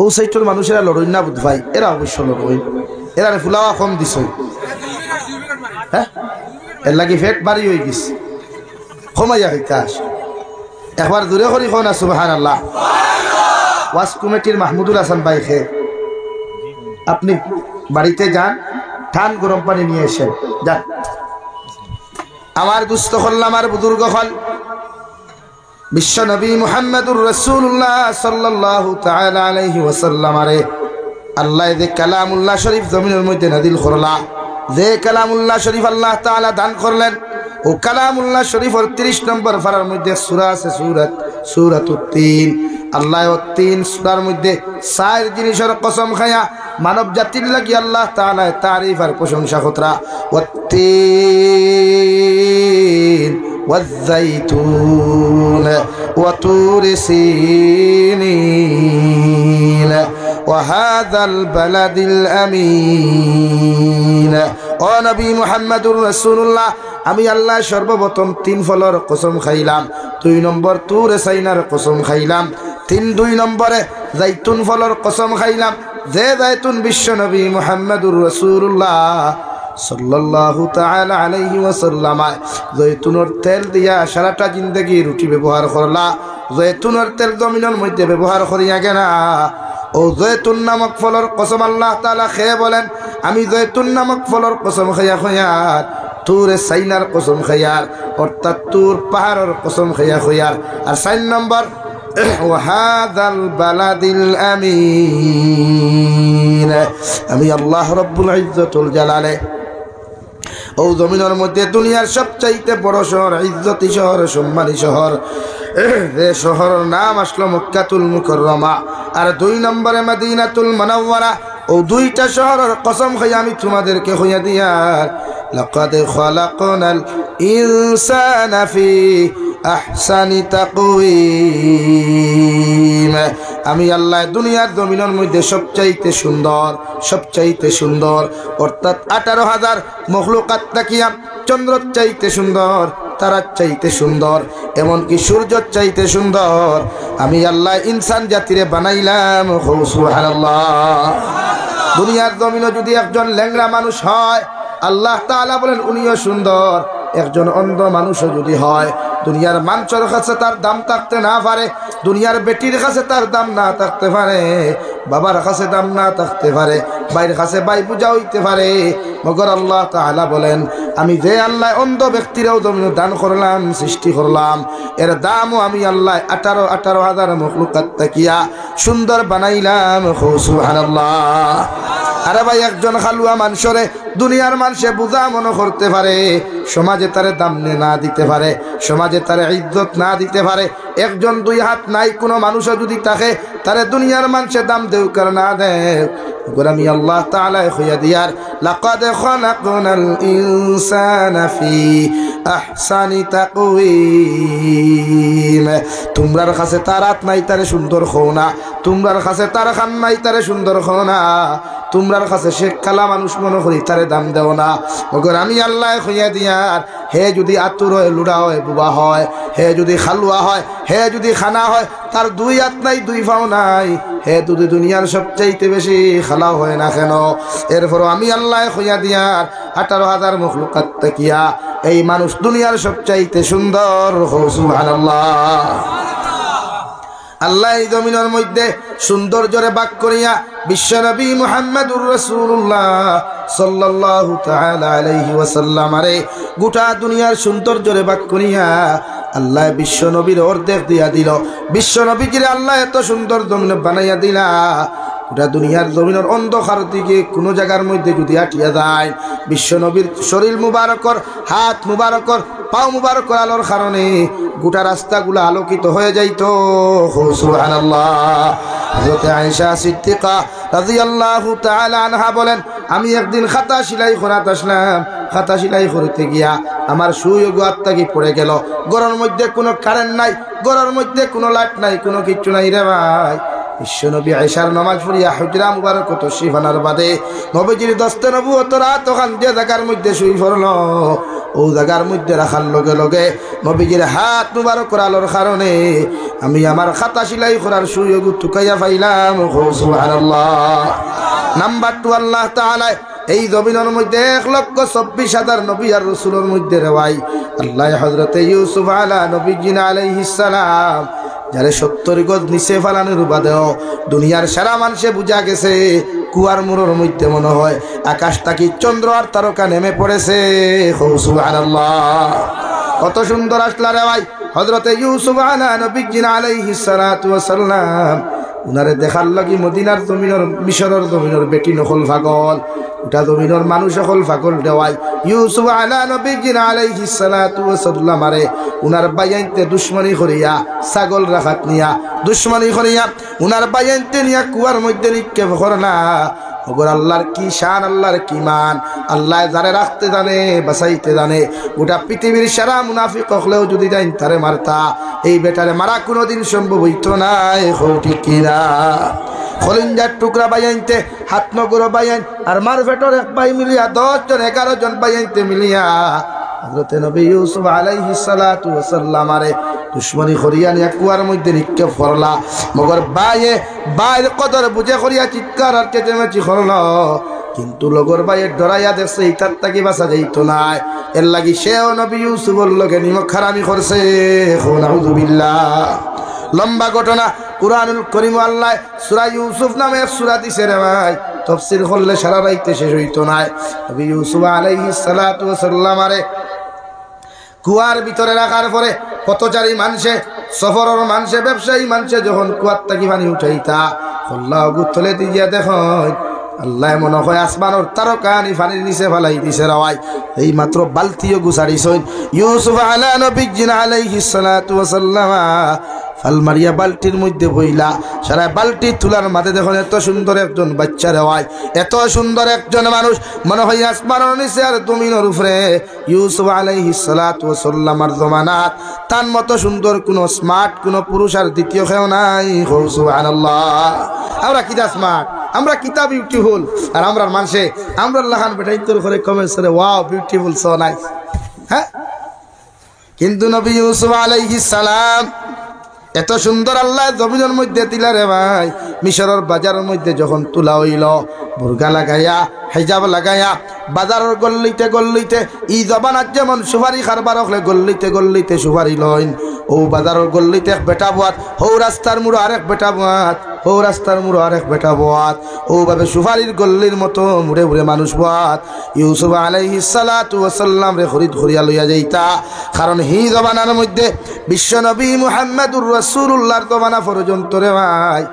ও সাইটর মানুষেরা লড়ই না বুধ ভাই, এরা অবশ্য লড়ই, এরা ফুলাওয়া কম দিছ। হ্যাঁ, এর লাগি ফেট বাড়ি হয়ে গেছে, কমাইয়া হইতে আস। একবার দূরে করি কো না সুবহানাল্লাহ। ওয়াজ কমিটির মাহমুদুল হাসান ভাই খে, আপনি বাড়িতে যান, ঠান গরম পানি নিয়ে এসেন, যান। আমার দুস্থ হল, আমার বুজুর্গ হল, বিশ্ব নবী মুহাম্মদুর রাসূলুল্লাহ সাল্লাল্লাহু তাআলা আলাইহি ওয়াসাল্লাম আরে আল্লাহ যে কালামুল্লাহ শরীফ জমিনের মধ্যে নাযিল করলা, যে কালামুল্লাহ শরীফ আল্লাহ তাআলা দান করলেন, ও কালামুল্লাহ শরীফের 30 নম্বর পারার মধ্যে সূরা আছে, সূরাতুত তিন। আল্লাহ 3 সূরার মধ্যে 4 জিনিসের কসম খায়া মানব জাতির লাগি আল্লাহ তাআলা তারিফ আর প্রশংসা কতরা। ওয়াত-তিন ওয়াজ-যাইতুন ওয়া তুরি সিনিন ওয়া হাযাল বালাদিল আমিন। ও নবী মুহাম্মদুর রাসূলুল্লাহ, আমি আল্লাহ সর্বপ্রথম 3 ফলের কসম খাইলাম, 2 নম্বর তুরে সাইনার কসম খাইলাম, দুই নম্বরে জাইতুন ফলের কসম খাইলাম, যে জাইতুন বিশ্ব নবী মুহাম্মদুর রাসূলুল্লাহ সাল্লাল্লাহু তাআলা আলাইহি ওয়াসাল্লাম জৈতুনের তেল দিয়া সারাটা জিন্দগি রুটি ব্যবহার করলা, জৈতুনের তেল জমিনের মধ্যে ব্যবহার করিয়া গেনা। ও জৈতুন নামক ফলের কসম আল্লাহ তাআলা খেয়ে বলেন, আমি জৈতুন নামক ফলের কসম খাইয়া খাইয়ার, তুরে সাইনার কসম খাইয়ার, অর্থাৎ তুর পাহাড়ের কসম খাইয়া খাইয়ার। আর 4 নম্বর ওয়াহাদাল বালাদিল আমিন, আমি আল্লাহ রব্বুল ইজ্জতুল জালালে ও জমিনের মধ্যে দুনিয়ার সবচাইতে বড় শহর, ইজ্জতি শহর, সম্মানী শহর, যে শহরের নাম আসলো মক্কাতুল মুকাররমা, আর 2 নম্বরে মদিনাতুল মুনাওয়ারা। ও দুইটা শহরের কসম খাই আমি তোমাদেরকে হইয়া দিয়ার, লাকাদ খালাকনাল ইনসানা ফি আহসানি তাকওয়িম, আমি আল্লাহ দুনিয়ার জমিনের মধ্যে সবচাইতে সুন্দর অর্থাৎ 18,000 মখলুকাত তাকিয়া চন্দ্রর চাইতে সুন্দর, তারার চাইতে সুন্দর, এমনকি সূর্যর চাইতে সুন্দর আমি আল্লাহ ইনসান জাতিরে বানাইলাম। সুবহানাল্লাহ। দুনিয়ার জমিনে যদি একজন ল্যাংড়া মানুষ হয়, আল্লাহ তাআলা বলেন উনিও সুন্দর। একজন অন্ধ মানুষও যদি হয়, দুনিয়ার মানুষের কাছে তার দাম থাকতে না পারে, দুনিয়ার বেটির কাছে তার দাম না থাকতে পারে, বাবার কাছে দাম না থাকতে পারে, ভাইয়ের কাছে ভাই পূজা হইতে পারে, মগর আল্লাহ তাআলা বলেন আমি যে আল্লাহ অন্ধ ব্যক্তিরাও জমিন দান করলাম, সৃষ্টি করলাম, এর দামও আমি আল্লাহ 18,000 মখলুকাত তাকিয়া সুন্দর বানাইলাম। সুবহানাল্লাহ। আরে ভাই, একজন খালুয়া মানুষরে দুনিয়ার মানুষে বুঝা মনে করতে পারে, সমাজে তারে দাম না দিতে পারে, সমাজে তারে ইজ্জত না দিতে পারে। একজন 2 হাত নাই কোনো মানুষও যদি থাকে, তারে দুনিয়ার মানুষে দাম দেউ কার না দেয়, আমি আল্লাহ তাআলা হইয়া দিয়ার, লাকাদ খালাকনাল ইনসানা ফি আহসানি তাকওয়িম। তোমরার কাছে তার হাত নাই তারে সুন্দর হও না, তোমরার কাছে তার খান নাই তারে সুন্দর হও না, তোমরার কাছে সে কালা মানুষ মনে করি তারে দাম দেও না। মগর আমি আল্লাহ হইয়া দিয়ার, হে যদি আতুর হয়, লুড়া হয়, বুবা হয়, হে যদি খালুয়া হয়, হে যদি খানা হয়, তার 2 হাত নাই 2 পাও নাই, হে যদি দুনিয়ার সবচাইতে বেশি খালাও হয় না কেন, এরপর আমি আল্লাহ হইয়া দিয়ার 18,000 মখলুকাত তাকিয়া এই মানুষ দুনিয়ার সবচাইতে সুন্দর। সুবহানাল্লাহ। আল্লাহ এই জমিনের মধ্যে সৌন্দর্যরে বাক করিয়া বিশ্বনবী মুহাম্মদুর রাসূলুল্লাহ সাল্লাল্লাহু তাআলা আলাইহি ওয়াসাল্লাম আরে গোটা দুনিয়ার সৌন্দর্যরে বাক করিয়া আল্লাহ বিশ্বনবীর অর্ধেক দিয়া দিল। বিশ্বনবীকে আল্লাহ এত সুন্দর জমিন বানাইয়া দিলা, গোটা দুনিয়ার জমিনের অন্ধকার দিকে কোনো জায়গার মধ্যে যদি আটিয়া যায়, বিশ্বনবীর শরীর মুবারকর, হাত মুবারকর, পাও মুবারকর আলোর কারণে গোটা রাস্তাগুলো আলোকিত হয়ে যাইত। সুবহানাল্লাহ। হযরত আয়েশা সিদ্দিকা রাদিয়াল্লাহু তাআলা আনহা বলেন, আমি একদিন খাতা সেলাই করাতে আসলাম, খাতা সেলাই করতে গিয়া আমার সুযোগ আত্মাকি পড়ে গেল। ঘরের মধ্যে কোনো কারেন্ট নাই, ঘরের মধ্যে কোনো লাইট নাই, কোনো কিচ্ছু নাই রে ভাই। বিশ্বনবী আয়েশার নামাজ পড়িয়া হুজরা মুবারক তশরিফ আনার বাদে নবীজির দস্তে নবুয়ত রাত ওখান যে জায়গার মধ্যে শুই পড়ল, ও জায়গার মধ্যে রাখার লগে লগে নবীজির হাত মুবারক আলোর কারণে আমি আমার খাতা সেলাই করার সুযোগ টুকাইয়া পাইলাম। সুবহানাল্লাহ। নাম্বার 2, আল্লাহ তাআলা এই জমিনের মধ্যে 1,24,000 নবী আর রাসূলের মধ্যে রেওয়াই আল্লাহ হযরতে ইউসুফ নবীজি আলাইহিস সালাম যারে 70 গজ নিচে ফালানোর বাদেও দুনিয়ার সারা মানুষে বুঝা গেছে কুয়ার মুড়োর মধ্যে মনে হয় আকাশ তাকি চন্দ্র আর তারকা নেমে পড়েছে। সুবহানাল্লাহ। কত সুন্দর আসলা রে ভাই হযরতে ইউসুফ নবীজি আলাইহিস সালাতু ওয়াস সালাম, উনারে দেখার লাগি মদিনার জমিনের মিশরের জমিনের বেটি নকল পাগল, ওটা জমিনের মানুষ সকল পাগল দেওয়াই ইউসুফ নবীজি আলাইহিস সালাতু ওয়াস সালাম আরে উনার বাইয়াইতে দুশ্মনী করিয়া ছাগল রাখাত নিয়া দুশ্মনী করিয়া উনার বাইয়াইতে নিয়া কুয়ার মধ্যে নিক্ষেপ করলা। ওগর আল্লাহর কি শান, আল্লাহর কি মান, আল্লাহ যারে রাখতে জানে বাঁচাইতে জানে। গোটা পৃথিবীর সারা মুনাফিক হলেও যদি যাই তারে মারতা, এই বেটারে মারা কোনোদিন সম্ভব হইত না। ঠিক কিনা? খলিঞ্জার টুকরা বাইয়াইতে হাত নগর বাইয়াইন আর মার ফেটর এক ভাই মিলিয়া 10 জন 11 জন বাইয়াইতে মিলিয়া হযরতে নবী ইউসুফ আলাইহিস সালাতু ওয়াস সালাম আরে দুশমনী করিয়া নিয়া কুয়ার মধ্যে নিক্ষেপ করলা। মগর বাইর কদর বুঝে করিয়া চিৎকার আর চেঁচামেচি করল, কিন্তু লগর বাইয়ের ডরাইয়া দেখছে ইটার তাকে বাঁচা যাইত নাই। এর লাগি সেও নবী ইউসুফের লগে নিমক খারামি করছে। নাউযুবিল্লাহ। লম্বা ঘটনা, কুরআনুল কারীম আল্লাহ সূরা ইউসুফ নামে এক সূরা দিছে রে ভাই, তাফসীর করলে সারা রাইতে শেষ হইতো না। নবী ইউসুফ আলাইহিস সালাতু ওয়াস সালাম আরে কুয়ার ভিতরে রাখার পরে পথচারী মানুষে, সফরের মানুষে, ব্যবসায়ী মানুষে যখন কুয়ার থাকি পানি উঠাইতা আল্লাহ গুতলে দিয়া দেখুন আল্লাহ মনে হয় আসমানোর তারকানি পানির নিচে ফেলাই দিছে রাওয়াই। এই মাত্র বালতিও গুছাড়িছইন ইউসুফ আলা নবিয়্যিনা আলাইহিস সালাতু ওয়াস সালাম ফাল মারিয়া বালতির মধ্যে বইলা। সারা বালতি তুলার মাঝে দেখুন এত সুন্দর একজন বাচ্চা রেওয়ায়, এত সুন্দর একজন মানুষ, মনে হয় আসমানের নিচে আর জমিনের উপরে ইউসুফ আলাইহিস সালাতু ওয়াস সালামের জমানাত তার মতো সুন্দর কোন স্মার্ট কোন পুরুষ আর দ্বিতীয় কেউ নাই। সুবহানাল্লাহ। আমরা কিটা স্মার্ট, আমরা কিতা বিউটিফুল, আর আমরা মানুষে আমরা লাখান বেটা ইতর করে কমেন্টস করে ওয়াও বিউটিফুল সো নাইস। হ্যাঁ, কিন্তু নবী ইউসুফ আলাইহিস সালাম এত সুন্দর আল্লাহ জমিনের মধ্যে দিলা রে ভাই। মিশরের বাজারের মধ্যে যখন তুলা হইল, বুরগা লাগাইয়া হিজাব লাগাইয়া বাজারের গল্লিতে গল্লিতে ই জবানাত যেমন সুপারি খারবার হলে গল্লিতে গল্লিতে সুপারি লইন, ও বাজারের গল্লিতে এক বেটা বাত, হৌ রাস্তার মুড়ো আরেক বেটা বাত, হৌ রাস্তার মুড়ো আরেক বেটা বাত, ও ভাবে সুপারির গল্লির মতো মুড়ে মুড়ে মানুষ বাত ইউসুফ আলাইহিস সালাতু ওয়াস সালাম রে খরিদ খরিয়া লইয়া যাইতা। কারণ হি জবানার মধ্যে বিশ্ব নবী মুহাম্মদুর রাসূলুল্লাহর জমানা পর্যন্ত রে ভাই,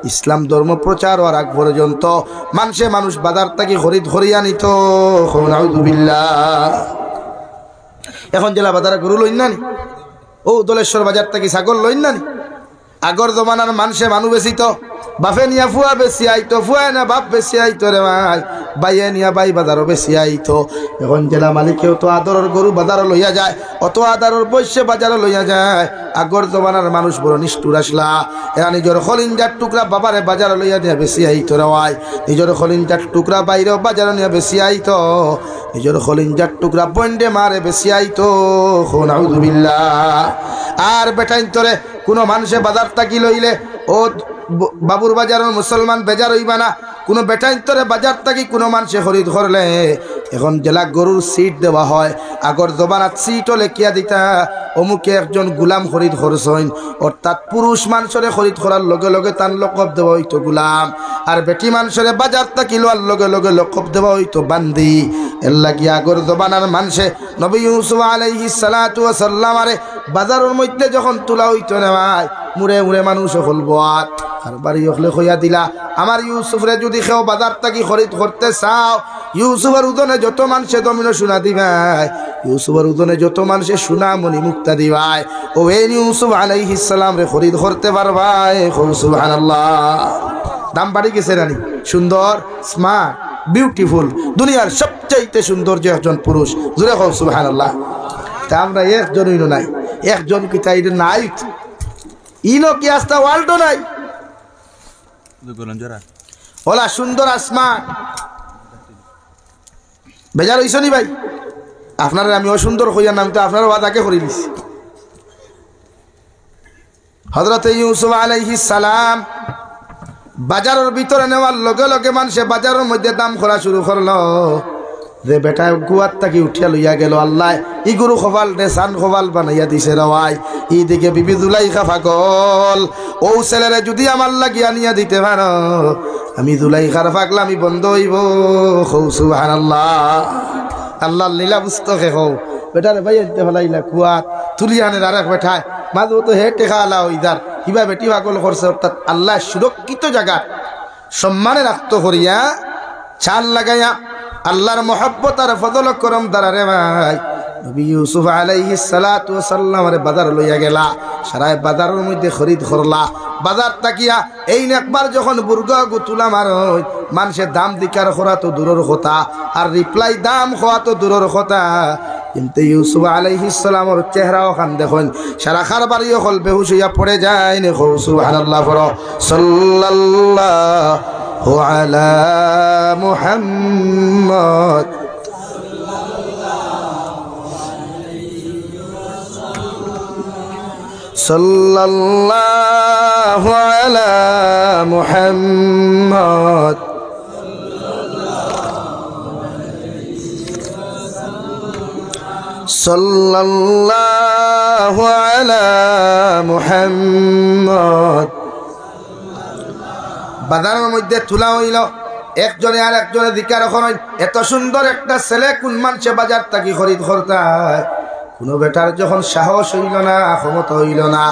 ইসলাম ধর্ম প্রচার হওয়ার আগ পর্যন্ত মানুষ বাজার থেকে খরিদ খরিয়া নিত। নাউযুবিল্লাহ। এখন জেলা বাজারে গরু লইন নানি, ও দলেশ্বর বাজার থেকে ছাগল লইন নানি। আগর জমানার মানুষ বেশিত, বাপে নিয়া ফুয়া বেশি আইতো, ফুয়া না বাপ বেশি আইতো রে ভাই, বাইয়ে নিয়া বাই বাজারও বেশি আইতো। এখন জেলা মালিকেও তো আদরের গরু বাজারও লইয়া যায়, অত আদরের বৈশ্যে বাজারও লইয়া যায়। আগর জমানার মানুষ বড় নিষ্ঠুর আসলা, এরা নিজের খলিঞ্জার টুকরা বাবারে বাজারও লইয়া নিয়ে বেশি আইতো রে ভাই, নিজের খলিঞ্জার টুকরা বাইরেও বাজারও নিয়ে বেশি আইতো, নিজের খলিঞ্জার টুকরা বন্ডে মারে বেশি আইতো। নাউযুবিল্লাহ। আর বেটাইন তোরে কোনো মানুষে বাজার তাকি লইলে ও বাবুর বাজারের মুসলমান বেজার হইবা না, কোনো বেটাইন্তরে বাজার থাকি কোনো মানুষে খরিদ করলে এখন জেলা গরুর সিট দেওয়া হয়। আগর জবানাত সিটও লেখিয়া দিতা অমুকে একজন গুলাম খরিদ করছইন, অর্থাৎ পুরুষ মানুষরে খরিদ করার লগে লগে তার লকব দেওয়া হইতো গুলাম, আর বেটি মানুষরে বাজার থাকি লওয়ার লগে লগে লকব দেওয়া হইতো বান্দি। এর লাগি আগর জবানার মানুষে নবী ইউসুফ আলাইহিস সালাতু ওয়াস সালাম আরে বাজারের মধ্যে যখন তোলা হইতো না ভাই, মুড়ে মুড়ে মানুষ হলবাত আর বাড়ি হলে কইয়া দিলা আমার ইউসুফরে যদি কেউ বাজার থাকি খরিদ করতে চাও, ইউসুফের উদনে যত মানুষে দমিনো সোনা দিবাই, ইউসুফের উদনে যত মানুষে সোনা মণি মুক্তা দিবাই, ও এই ইউসুফ আলাইহিস সালাম রে খরিদ করতে পারবাই। সুবহানাল্লাহ। দাম বাড়ি গেছে রানী, সুন্দর, স্মার্ট, বিউটিফুল, দুনিয়ার সবচাইতে সুন্দর যে একজন পুরুষ, জোরে কও সুবহানাল্লাহ। তা আমরা একজনই নাই, একজন কি তাই নাই, ইনো কি আস্তা ওয়ার্ল্ডও নাই, ওলা সুন্দর আসমা বেজার হইছ নি ভাই? আপনার আমি অসুন্দর হইয়া নাম তো আপনার ওয়াদাকে করে দিছি। হযরত ইউসুফ আলাইহিস সালাম বাজারের ভিতরে নেওয়ার লগে লগে মানুষে বাজারের মধ্যে দাম করা শুরু করলো। যে বেটা গুয়ার তাকে উঠিয়া লইয়া গেল, আল্লাহ ই গরু খোবাল রে সান খোবাল বানাইয়া দিছে রাওয়াই। এইদিকে বিবি জুলাইখা পাগল, ও ছেলেরে যদি আমার লাগিয়া নিয়া দিতে পারো আমি জুলাইখার পাগলামি বন্ধ হইব। সুবহানাল্লাহ। আল্লাহর লীলা পুস্তকে হও বেটারে ভাই এতে ফেলাইলা কুয়াত তুলি আনে আরেক বেঠায় মাঝে তো হে টেকা আলা ওইদার কিবা বেটি পাগল করছে, অর্থাৎ আল্লাহ সুরক্ষিত জায়গা সম্মানে রাখত করিয়া ছাল লাগাইয়া আল্লাহর মহব্বত আর ফজল করম দ্বারা রে ভাই নবী ইউসুফ আলাইহিস সালাতু ওয়াস সালাম রে বাজার লইয়া গেলা। সারায় বাজারের মধ্যে খরিদ করলা। বাজার তাকিয়া এই একবার যখন বুর্গা গুতুলা মারই মানুষের দাম দিকার করা তো দূরের কথা, আর রিপ্লাই দাম হওয়া তো দূরের কথা। কিন্তু ইউসুফ আলাইহিস সালামের চেহারাও খান দেখুন, সারা খারবারিও হল বেহুশ হইয়া পড়ে যায় নে। সুবহানাল্লাহ। পড়ো সাল্লাল্লাহু আলা মুহাম্মদ। সাল্লাল্লাহু আলা মুহাম্মদ সাল্লাল্লাহু আলা মুহাম্মদ। বাজারের মধ্যে তুলা হইল, একজনে আর একজনে দিকার এখন এত সুন্দর একটা ছেলে কোন মানুষে বাজার থাকি খরিদ করতায়, কোন বেটার যখন সাহস হইল না, ক্ষমতা হইল না,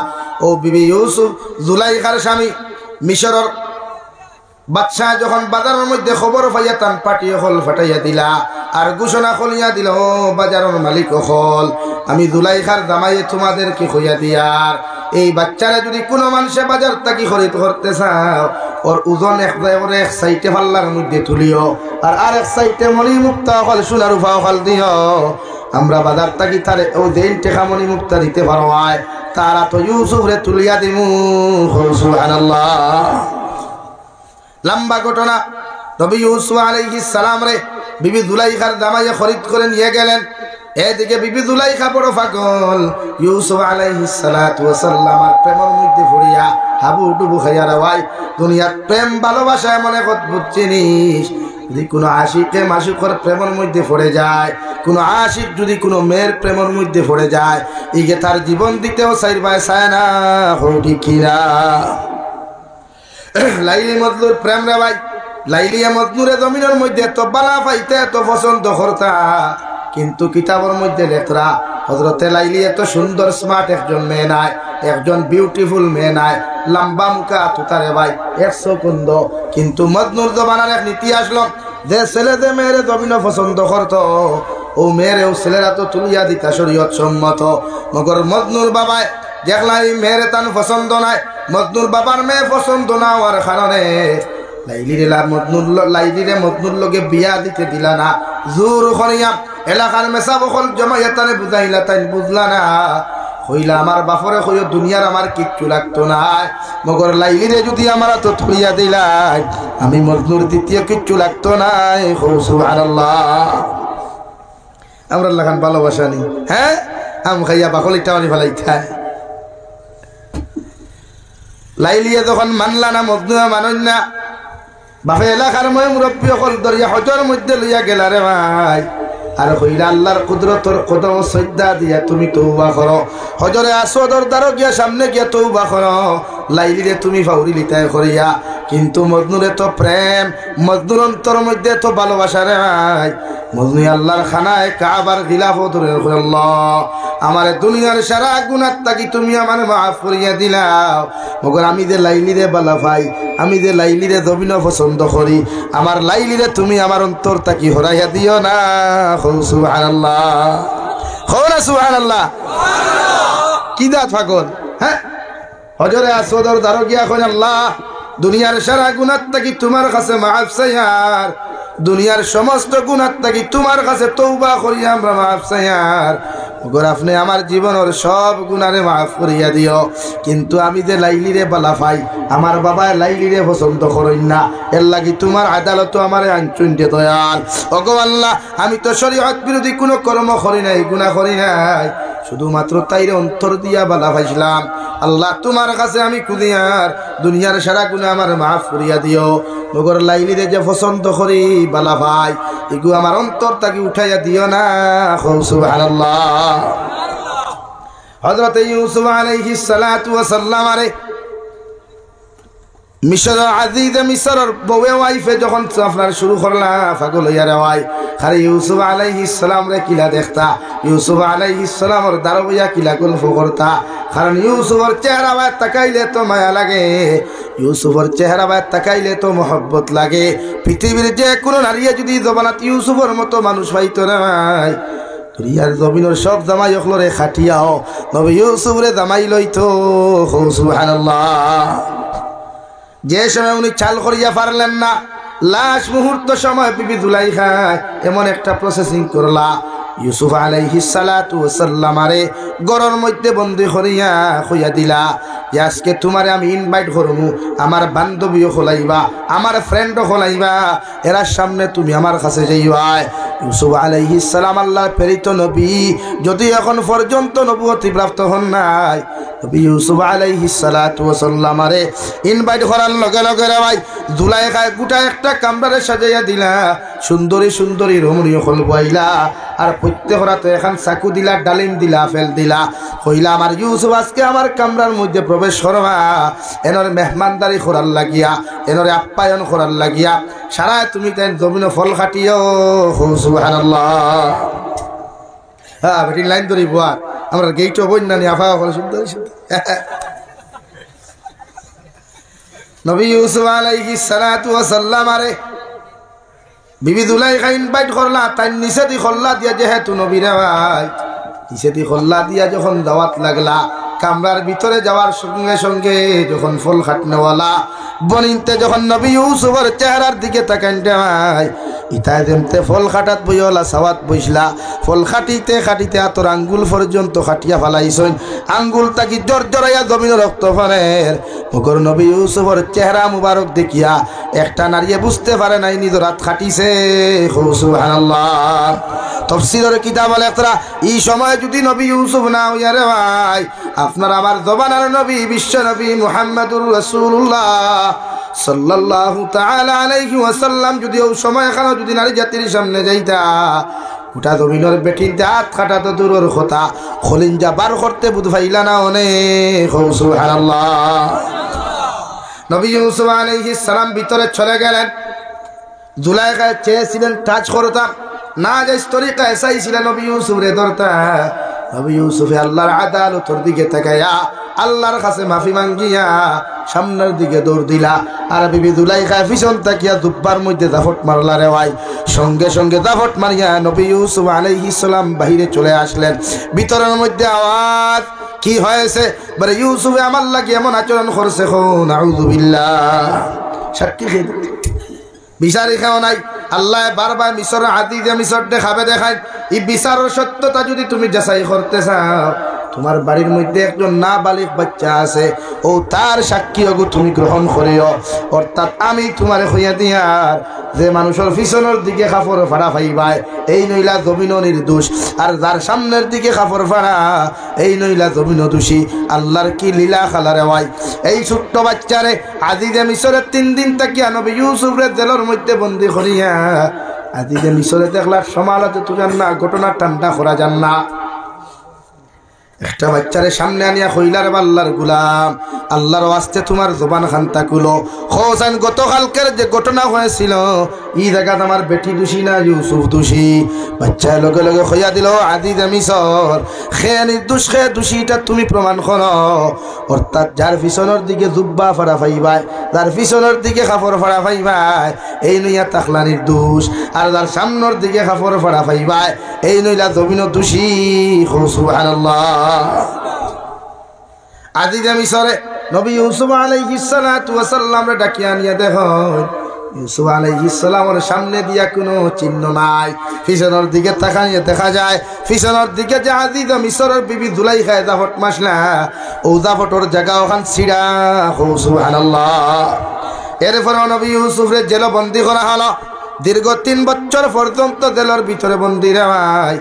ও বিবি ইউসুফ জুলাইখার স্বামী মিশরের বাদশাহ যখন বাজারের মধ্যে খবর পাইয়া তান পাটিয়ে হল ফাটাইয়া দিলা আর ঘোষণা করিয়া দিল, ও বাজারের মালিক হল, আমি জুলাইখার দামাইয়ে তোমাদেরকে কইয়া দিয়ার, এই বাচ্চারা যদি কোনো মানুষে বাজার থাকি খরিদ করতে চাও, ওর ওজন এক সাইটে পাল্লার মধ্যে তুলিও, আর আরেক সাইটে মণি মুক্তা হল সোনার রূপা হল দিও। আমরা বাজার থাকি তারে ও দেন টেকা মণি মুক্তা দিতে পারো, তারা তো ইউসুফরে তুলিয়া দিমু। সুবহানাল্লাহ। লম্বা ঘটনা। নবী ইউসুফ আলাইহিস সালাম রে বিবি জুলাইখার দামাইয়ে খরিদ করে নিয়ে গেলেন। এদিকে বিবি জুলাইখা বড় পাগল, ইউসুফ আলাইহিস সালাতু ওয়াস সালামের প্রেমের মধ্যে পড়িয়া হাবুডুবু খাইয়া রাওয়াই। দুনিয়ার প্রেম ভালোবাসা এমন এক অদ্ভুত জিনিস, যদি কোনো আশিকে মাসুকের প্রেমের মধ্যে পড়ে যায়, কোনো আশিক যদি কোনো মেয়ের প্রেমের মধ্যে পড়ে যায়, ইগে তার জীবন দিতেও চাইবায় চায় না। হৌটি কিনা লাইলি মজনুর প্রেম রে ভাই, লাইলিয়া মজনুরে জমিনের মধ্যে এত বালা পাইতে এত পছন্দ করতা, কিন্তু কিতাবের মধ্যে লেখরা হযরতে লাইলি এত সুন্দর স্মার্ট একজন মেয়ে নাই, একজন বিউটিফুল মেয়ে নাই, লম্বা মুখা তুতারে ভাই 100 কুন্দ। কিন্তু মজনুর জমানার এক নীতি আসলো, যে ছেলে যে মেয়েরে জমিনে পছন্দ করতো, ও মেয়েরেও ছেলেরা তো তুলিয়া দিতা শরীয়ত সম্মত। মগর মজনুর বাবায় দেখলা এই মেয়েরে তান পছন্দ নাই, মজনুর বাবার মেয়ে পছন্দ না হওয়ার কারণে লাইলিরে মজনুর লগে বিয়া দিতে দিলা না। জোর করিয়া এলাকার মেসা বকল জমাইয়া তানে বুঝাইলা, তাই বুঝলা না। হইলা আমার বাপরে কইও দুনিয়ার আমার কিচ্ছু লাগতো না, মগর লাইলিরে যদি আমার তো থইয়া দিলাই, আমি মজনুর দ্বিতীয় কিচ্ছু লাগতো না। সুবহানাল্লাহ। আমরা লাগান ভালোবাসা নি, হ্যাঁ আম খাইয়া বাকল একটা মানি ফেলাইতা। লাইলিয়া যখন মানলা না, মজনুয়া মানন না, বাপে এলাকার মই মুরব্বী অকল দরিয়া হজর মধ্যে লইয়া গেলা রে ভাই, আর হইলা আল্লাহর কুদরতর কদম শ্রদ্ধা দিয়া তুমি তওবা করো, হজরে আসওয়াদর দ্বারো গিয়া সামনে গিয়া তওবা করো। লাইলিরে তুমি ফাউরি লিতায় করিয়া, কিন্তু মজনুরে তো প্রেম, মজনুর অন্তর মধ্যে তো ভালোবাসা রে ভাই। মজনু আল্লাহর খানায় কাবার গিলাফত ধরে, আল্লাহ আমার দুনিয়ার সারা গুনাহ থাকি তুমি আমার মাফ করিয়া দিলাও, মগর আমি যে লাইলিরে বালা ভাই, আমি যে লাইলিরে জমিন পছন্দ করি, আমার লাইলিরে তুমি আমার অন্তর থাকি হরাইয়া দিও না। সুবহানাল্লাহ, না সুবহানাল্লাহ। কি দাঁত পাগল, হ্যাঁ হজরে আসওয়াদর দ্বারো গিয়া কই, আল্লাহ দুনিয়ার সারা গুনাহ থাকি তোমার কাছে মাফ চাইয়ার, দুনিয়ার সমস্ত গুনাহ থাকি তোমার কাছে তওবা করি আমরা মাফ চাইয়ার, মগর আপনি আমার জীবনের সব গুনারে মাফ করিয়া দিও। কিন্তু আমি যে লাইলিরে বালা পাই, আমার বাবা লাইলিরে পছন্দ করেন না, এর লাগি তোমার আদালত আমার আনচুন দে দয়াল। ওগো আল্লাহ, আমি তো শরীয়ত বিরোধী কোনো কর্ম করি নাই, গুনাহ করি নাই, শুধুমাত্র তাইরে অন্তর দিয়া বালা পাইছিলাম। আল্লাহ তোমার কাছে আমি খুদিয়ার দুনিয়ার সারা গুনাহ আমার মাফ করিয়া দিও, মগর লাইলিরে যে পছন্দ করি বালা ভাই, এগু আমার অন্তর তাকে উঠাইয়া দিও না। সুবহানাল্লাহ। হযরত ইউসুফ আলাইহিস সালাতু ওয়াস সালাম আরে মিশর আজিজ মিশরের বউয়ে ওয়াইফে যখন আপনার শুরু করলা পাগল হইয়া রে ভাই, খালি ইউসুফ আলাইহিস সালাম রে কিলা দেখতা, ইউসুফ আলাইহিস সালামের দারবইয়া কিলা গল্প করতা। কারণ ইউসুফের চেহারা বায় তাকাইলে তো মায়া লাগে, ইউসুফের চেহারা বায় তাকাইলে তো মহব্বত লাগে। পৃথিবীর যে কোনো নারীয়ে যদি জবানাত ইউসুফের মতো মানুষ পাইতো না ভাই, দুনিয়ার জমিনের সব জামাই অখলরে খাটিয়াও নবী ইউসুফ রে জামাই লইতো। সুবহানাল্লাহ। যে সময় উনি চাল করিয়া পারলেন না, লাশ মুহূর্ত সময় বিবি জুলাইখা এমন একটা প্রসেসিং করলা, ইউসুফ আলাইহিস সালাতু ওয়াস সালাম আরে গরর মধ্যে বন্দী করিয়া কইয়া দিলা যে আজকে তোমারে আমি ইনভাইট করবো, আমার বান্ধবীও খোলাইবা, আমার ফ্রেন্ডও খোলাইবা, এরা সামনে তুমি আমার কাছে যাইবা। ইউসুফ আলাইহিস সালাম আল্লাহর প্রেরিত নবী, যদি এখন পর্যন্ত নবুয়তি প্রাপ্ত হন নাই, নবী ইউসুফ আলাইহিস সালাতু ওয়াস সালাম আরে ইনভাইট করার লগে লগে রে ভাই জুলাইখায় গোটা একটা কামরারে সাজাইয়া দিলা, সুন্দরী সুন্দরী রমণীয় হল বইলা, আর প্রত্যেক রাতে এখন চাকু দিলা, ডালিম দিলা, ফেল দিলা, কইলা আমার ইউসুফ আজকে আমার কামরার মধ্যে প্রবেশ করবা, এনরে মেহমানদারি করার লাগিয়া, এনরে আপ্যায়ন করার লাগিয়া সারা তুমি তাই জমিন ফল খাটিও। সুবহানাল্লাহ। হ্যাঁ বেটির লাইন ধরি বুয়ার আমরা গেইট বন্যানি আফা করে শুনতে নবী ইউসুফ আলাইহিস সালাতু ওয়াস সালাম আরে বিবি জুলাইখা ইনভাইট করলা, তাই নিচে দি খল্লা দিয়া, যেহেতু নবীরে ভাই নিচে দি খল্লা দিয়া যখন দাওয়াত লাগলা, কামরার ভিতরে যাওয়ার সঙ্গে সঙ্গে যখন ফল খাটনেওয়ালা বনিনতে যখন নবী ইউসুফের চেহারার দিকে তাকাইতে ভাই ইতায় যেমতে ফল খাটাত বইলা সাওয়াত বইসলা, ফল খাটিতে খাটিতে আতর আঙ্গুল পর্যন্ত খাটিয়া ফালাইছেন, আঙ্গুল তাকি জোর জড়াইয়া জমিন রক্ত ফানের মগর নবী ইউসুফের চেহারা মুবারক দেখিয়া একটা নারীয়ে বুঝতে পারে নাই নিজের হাত খাটিছে। সুবহানাল্লাহ। তাফসীরের কিতাব লেখরা এই সময় যদি নবী ইউসুফ না হইয়া রে ভাই আপনার আমার জবানার নবী বিশ্ব নবী মুহাম্মদুর রাসূলুল্লাহ সাল্লাল্লাহু তাআলা আলাইহি ওয়াসাল্লাম যদি ওই সময় এখানে যদি নারী জাতির সামনে যাইতা, গোটা জমিনের বেটির হাত কাটা তো দূরের কথা, খলিঞ্জা বার করতে বুধ ভাইলা না অনেক। সুবহানাল্লাহ। নবী ইউসুফ আলাইহিস সালাম ভিতরে চলে গেলেন, জুলাইখা চেয়েছিলেন টাচ করতাম না, যে তরিকা এসাই ছিল নবী ইউসুফ রে ধরতা, নবী ইউসুফে আল্লাহর আদালতের দিকে তাকাইয়া আল্লাহর কাছে মাফি মাঙ্গিয়া সামনের দিকে দৌড় দিলা, আর বিবি জুলাইখা পিছন তাকিয়া দুব্বার মধ্যে দাফট মারলা রে ভাই, সঙ্গে সঙ্গে দাফট মারিয়া নবী ইউসুফ আলাইহিস সালাম বাহিরে চলে আসলেন। ভিতরের মধ্যে আওয়াজ, কি হয়েছে? বলে ইউসুফে আমার লাগে এমন আচরণ করছে, আউযু বিল্লাহ। সাক্ষী খেয়ে বিচারি খাও নাই, আল্লাহ বারবার মিশর আদিজে মিশর দেখাবে দেখায়, এই বিচারের সত্যতা যদি তুমি যাচাই করতে চাও, তোমার বাড়ির মধ্যে একজন নাবালিগ বাচ্চা আছে, ও তার সাক্ষী অগু তুমি গ্রহণ করিও, অর্থাৎ আমি তোমার হইয়া দিয়ার যে মানুষের পিছনের দিকে কাপড় ফাড়া ফাইবাই এই নইলা জমিন নির্দোষ, আর যার সামনের দিকে কাপড় ফাড়া এই নইলা জমিন দোষী। আল্লাহর কি লীলা খালারে ভাই, এই ছোট্ট বাচ্চারে আজিজে মিশরের 3 দিন তাকিয়া নবী ইউসুফের জেলের মধ্যে বন্দী করিয়া আজিজে মিশরে দেখলার সমালোচনা তুজান না, ঘটনা ঠান্ডা করা যান না। একটা বাচ্চারে সামনে আনিয়া কইলার আল্লাহর গুলাম, আল্লাহর ওয়াস্তে তোমার জবান খান্তা খুলো, খোসান গতকালকের যে ঘটনা হয়েছিল এই জায়গাত আমার বেটি দোষী না ইউসুফ দোষী? বাচ্চা লগে লগে কইয়া দিল আজিজে মিশর খে নির্দোষ, খে দোষীটা তুমি প্রমাণ করো, অর্থাৎ যার পিছনের দিকে জুব্বা ফাড়া ফাইবাই, যার পিছনের দিকে কাপড় ফাড়া ফাইবাই এই নইয়া তাকলা নির্দোষ, আর যার সামনের দিকে কাপড় ফাড়া ফাইবাই এই নইলা জমিন দোষী। সুবহানাল্লাহ। আজিজে মিশরে নবী ইউসুফ আলাইহিস সালাতু ওয়াস সালাম রে ডাকিয়া নিয়া দেখো, ইউসুফ আলাইহিস সালামের সামনে দিয়া কোনো চিহ্ন নাই, পিছনের দিকে তাকাইয়া দেখা যায় পিছনের দিকে যে আজিজে মিশরের বিবি জুলাইখা জাফট মাসলা, ও জাফটর জায়গা ওখান ছিড়া। সুবহানাল্লাহ। এরপর নবী ইউসুফ রে জেল বন্দী করা হলো, দীর্ঘ 3 বছর পর্যন্ত জেলের ভিতরে বন্দী রে ভাই।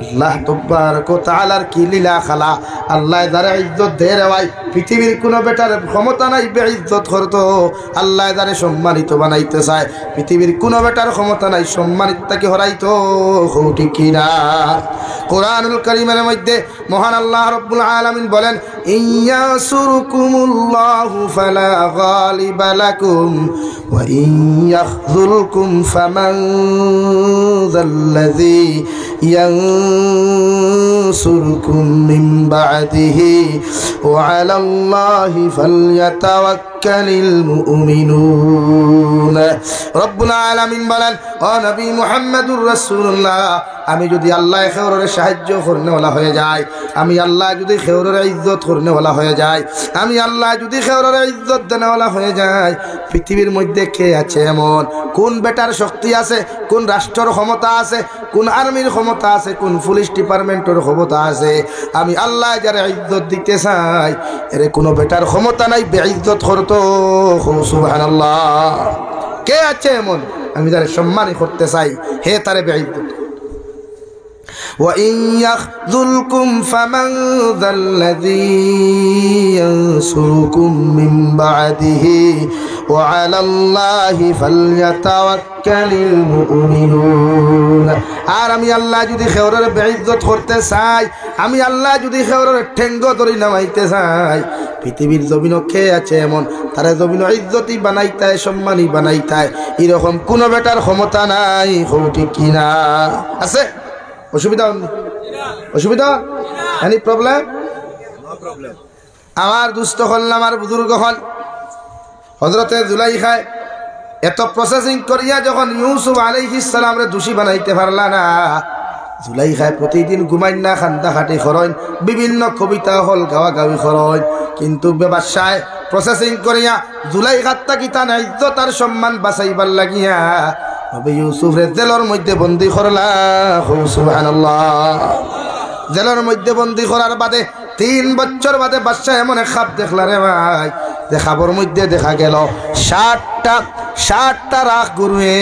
আল্লাহ তাবারক ওয়া তাআলার কি লীলা খালা, আল্লাহ যারা ইজ্জত দে রে ভাই, পৃথিবীর কোনো বেটার ক্ষমতা নাই বেইজ্জত করতো, আল্লাহ যারা সম্মানিত বানাইতে চায়, পৃথিবীর কোনো বেটার ক্ষমতা নাই সম্মানিত তাকে হরাইতো। ঠিক কি না? কোরআনুল কারীমের মধ্যে মহান আল্লাহ রাব্বুল আলামিন বলেন, ইয়াসুরকুমুল্লাহু ফালা গালিবা লাকুম ওয়া ইয়াখযুলকুম ফামান যাল্লাযী ইয়ানসুরকুম মিন বা'দিহি ওয়া আলাল্লাহি ফালইয়াতাওয়াক্কালিল মুমিনুন। রব্বুল আলামিন বলেন, ও নবী মুহাম্মদুর রাসূলুল্লাহ, আমি যদি আল্লাহ খেউরের সাহায্য করনেওয়ালা হয়ে যায়, আমি আল্লাহ যদি খেউরের ইজ্জত করনেওয়ালা হয়ে যায়, আমি আল্লাহ যদি খেউরের ইজ্জত দেনেওয়ালা হয়ে যায়, পৃথিবীর মধ্যে কে আছে এমন? কোন বেটার শক্তি আছে, কোন রাষ্ট্রের ক্ষমতা আছে, কোন আর্মির ক্ষমতা আছে, কোন পুলিশ ডিপার্টমেন্টের ক্ষমতা আছে? আমি আল্লাহ যারা ইজ্জত দিতে চাই এর কোনো বেটার ক্ষমতা নাই বেইজ্জত করতো। সুবহানাল্লাহ। কে আছে এমন আমি তারে সম্মানই করতে চাই, হে তারে বেঈজ্জত। وَإِنْ يَخْذُلْكُمْ فَمَنْ ذَا الَّذِي يَنْصُرُكُمْ مِنْ بَعْدِهِ وَعَلَى اللَّهِ فَلْيَتَوَكَّلِ الْمُؤْمِنُونَ। আর আমি আল্লাহ যদি খেওরের বেইজ্জত করতে চাই, আমি আল্লাহ যদি খেওরের ঠেঙ্গ ধরি নামাইতে চাই, পৃথিবীর জমিন কে আছে এমন তারা জমিন ইজ্জতি বানাইতায়, সম্মানী বানাইতায়, এরকম কোনো বেটার ক্ষমতা নাই। ঠিক কিনা? আছে অসুবিধা? অসুবিধা? Any problem? আমার দুস্থ হল, আমার বুজুর্গ হল, হযরতে জুলাইখায় এত প্রসেসিং করিয়া যখন ইউসুফ আলাইহিস সালামরে দোষী বানাইতে পারলা না, জুলাইখায় প্রতিদিন ঘুমাই না, খান্দা খাটি খরচ, বিভিন্ন কবিতা হল গাওয়া গাওয়ি খরচ, কিন্তু ব্যবসায় প্রসেসিং করিয়া জুলাইখাত তাকি তার ইজ্জত আর সম্মান বাঁচাইবার লাগিয়া নবী ইউসুফরে জেলের মধ্যে বন্দী করলা। সুবহানাল্লাহ। জেলের মধ্যে বন্দী করার বাদে 3 বছর বাদে বাদশা এমন এক খাপ দেখলা রে ভাই, যে খাবার মধ্যে দেখা গেল 60টা রাখ গরুয়ে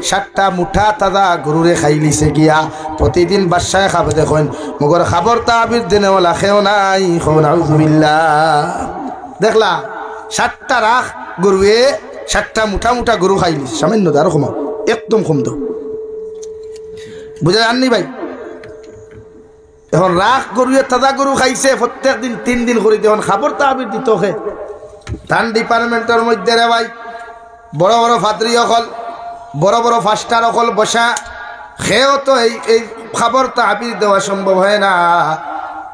60টা মুঠা তাজা গরুরে খাইলিছে গিয়া। প্রতিদিন বাদশায় খাবে দেখুন, মগর খাবার তাবির দেনেওয়ালা খেও নাই। নাউযুবিল্লাহ। দেখলা 60টা রাখ গরুয়ে 60টা মুঠা মুঠা গরু খাইলিছে, সামান্য আরো কমা, একদম কম তো, বুঝা যাননি ভাই? এখন রাখ গরুয়ে তাজা গরু খাইছে, প্রত্যেক দিন 3 দিন করে যখন খাবার তাবির দিত হে ধান ডিপার্টমেন্টের মধ্যে রে ভাই, বড় বড় ফাদরি অকল, বড় বড় ফাস্টার অকল বসা, খেয়েও তো এই খাবার তাবির দেওয়া সম্ভব হয় না।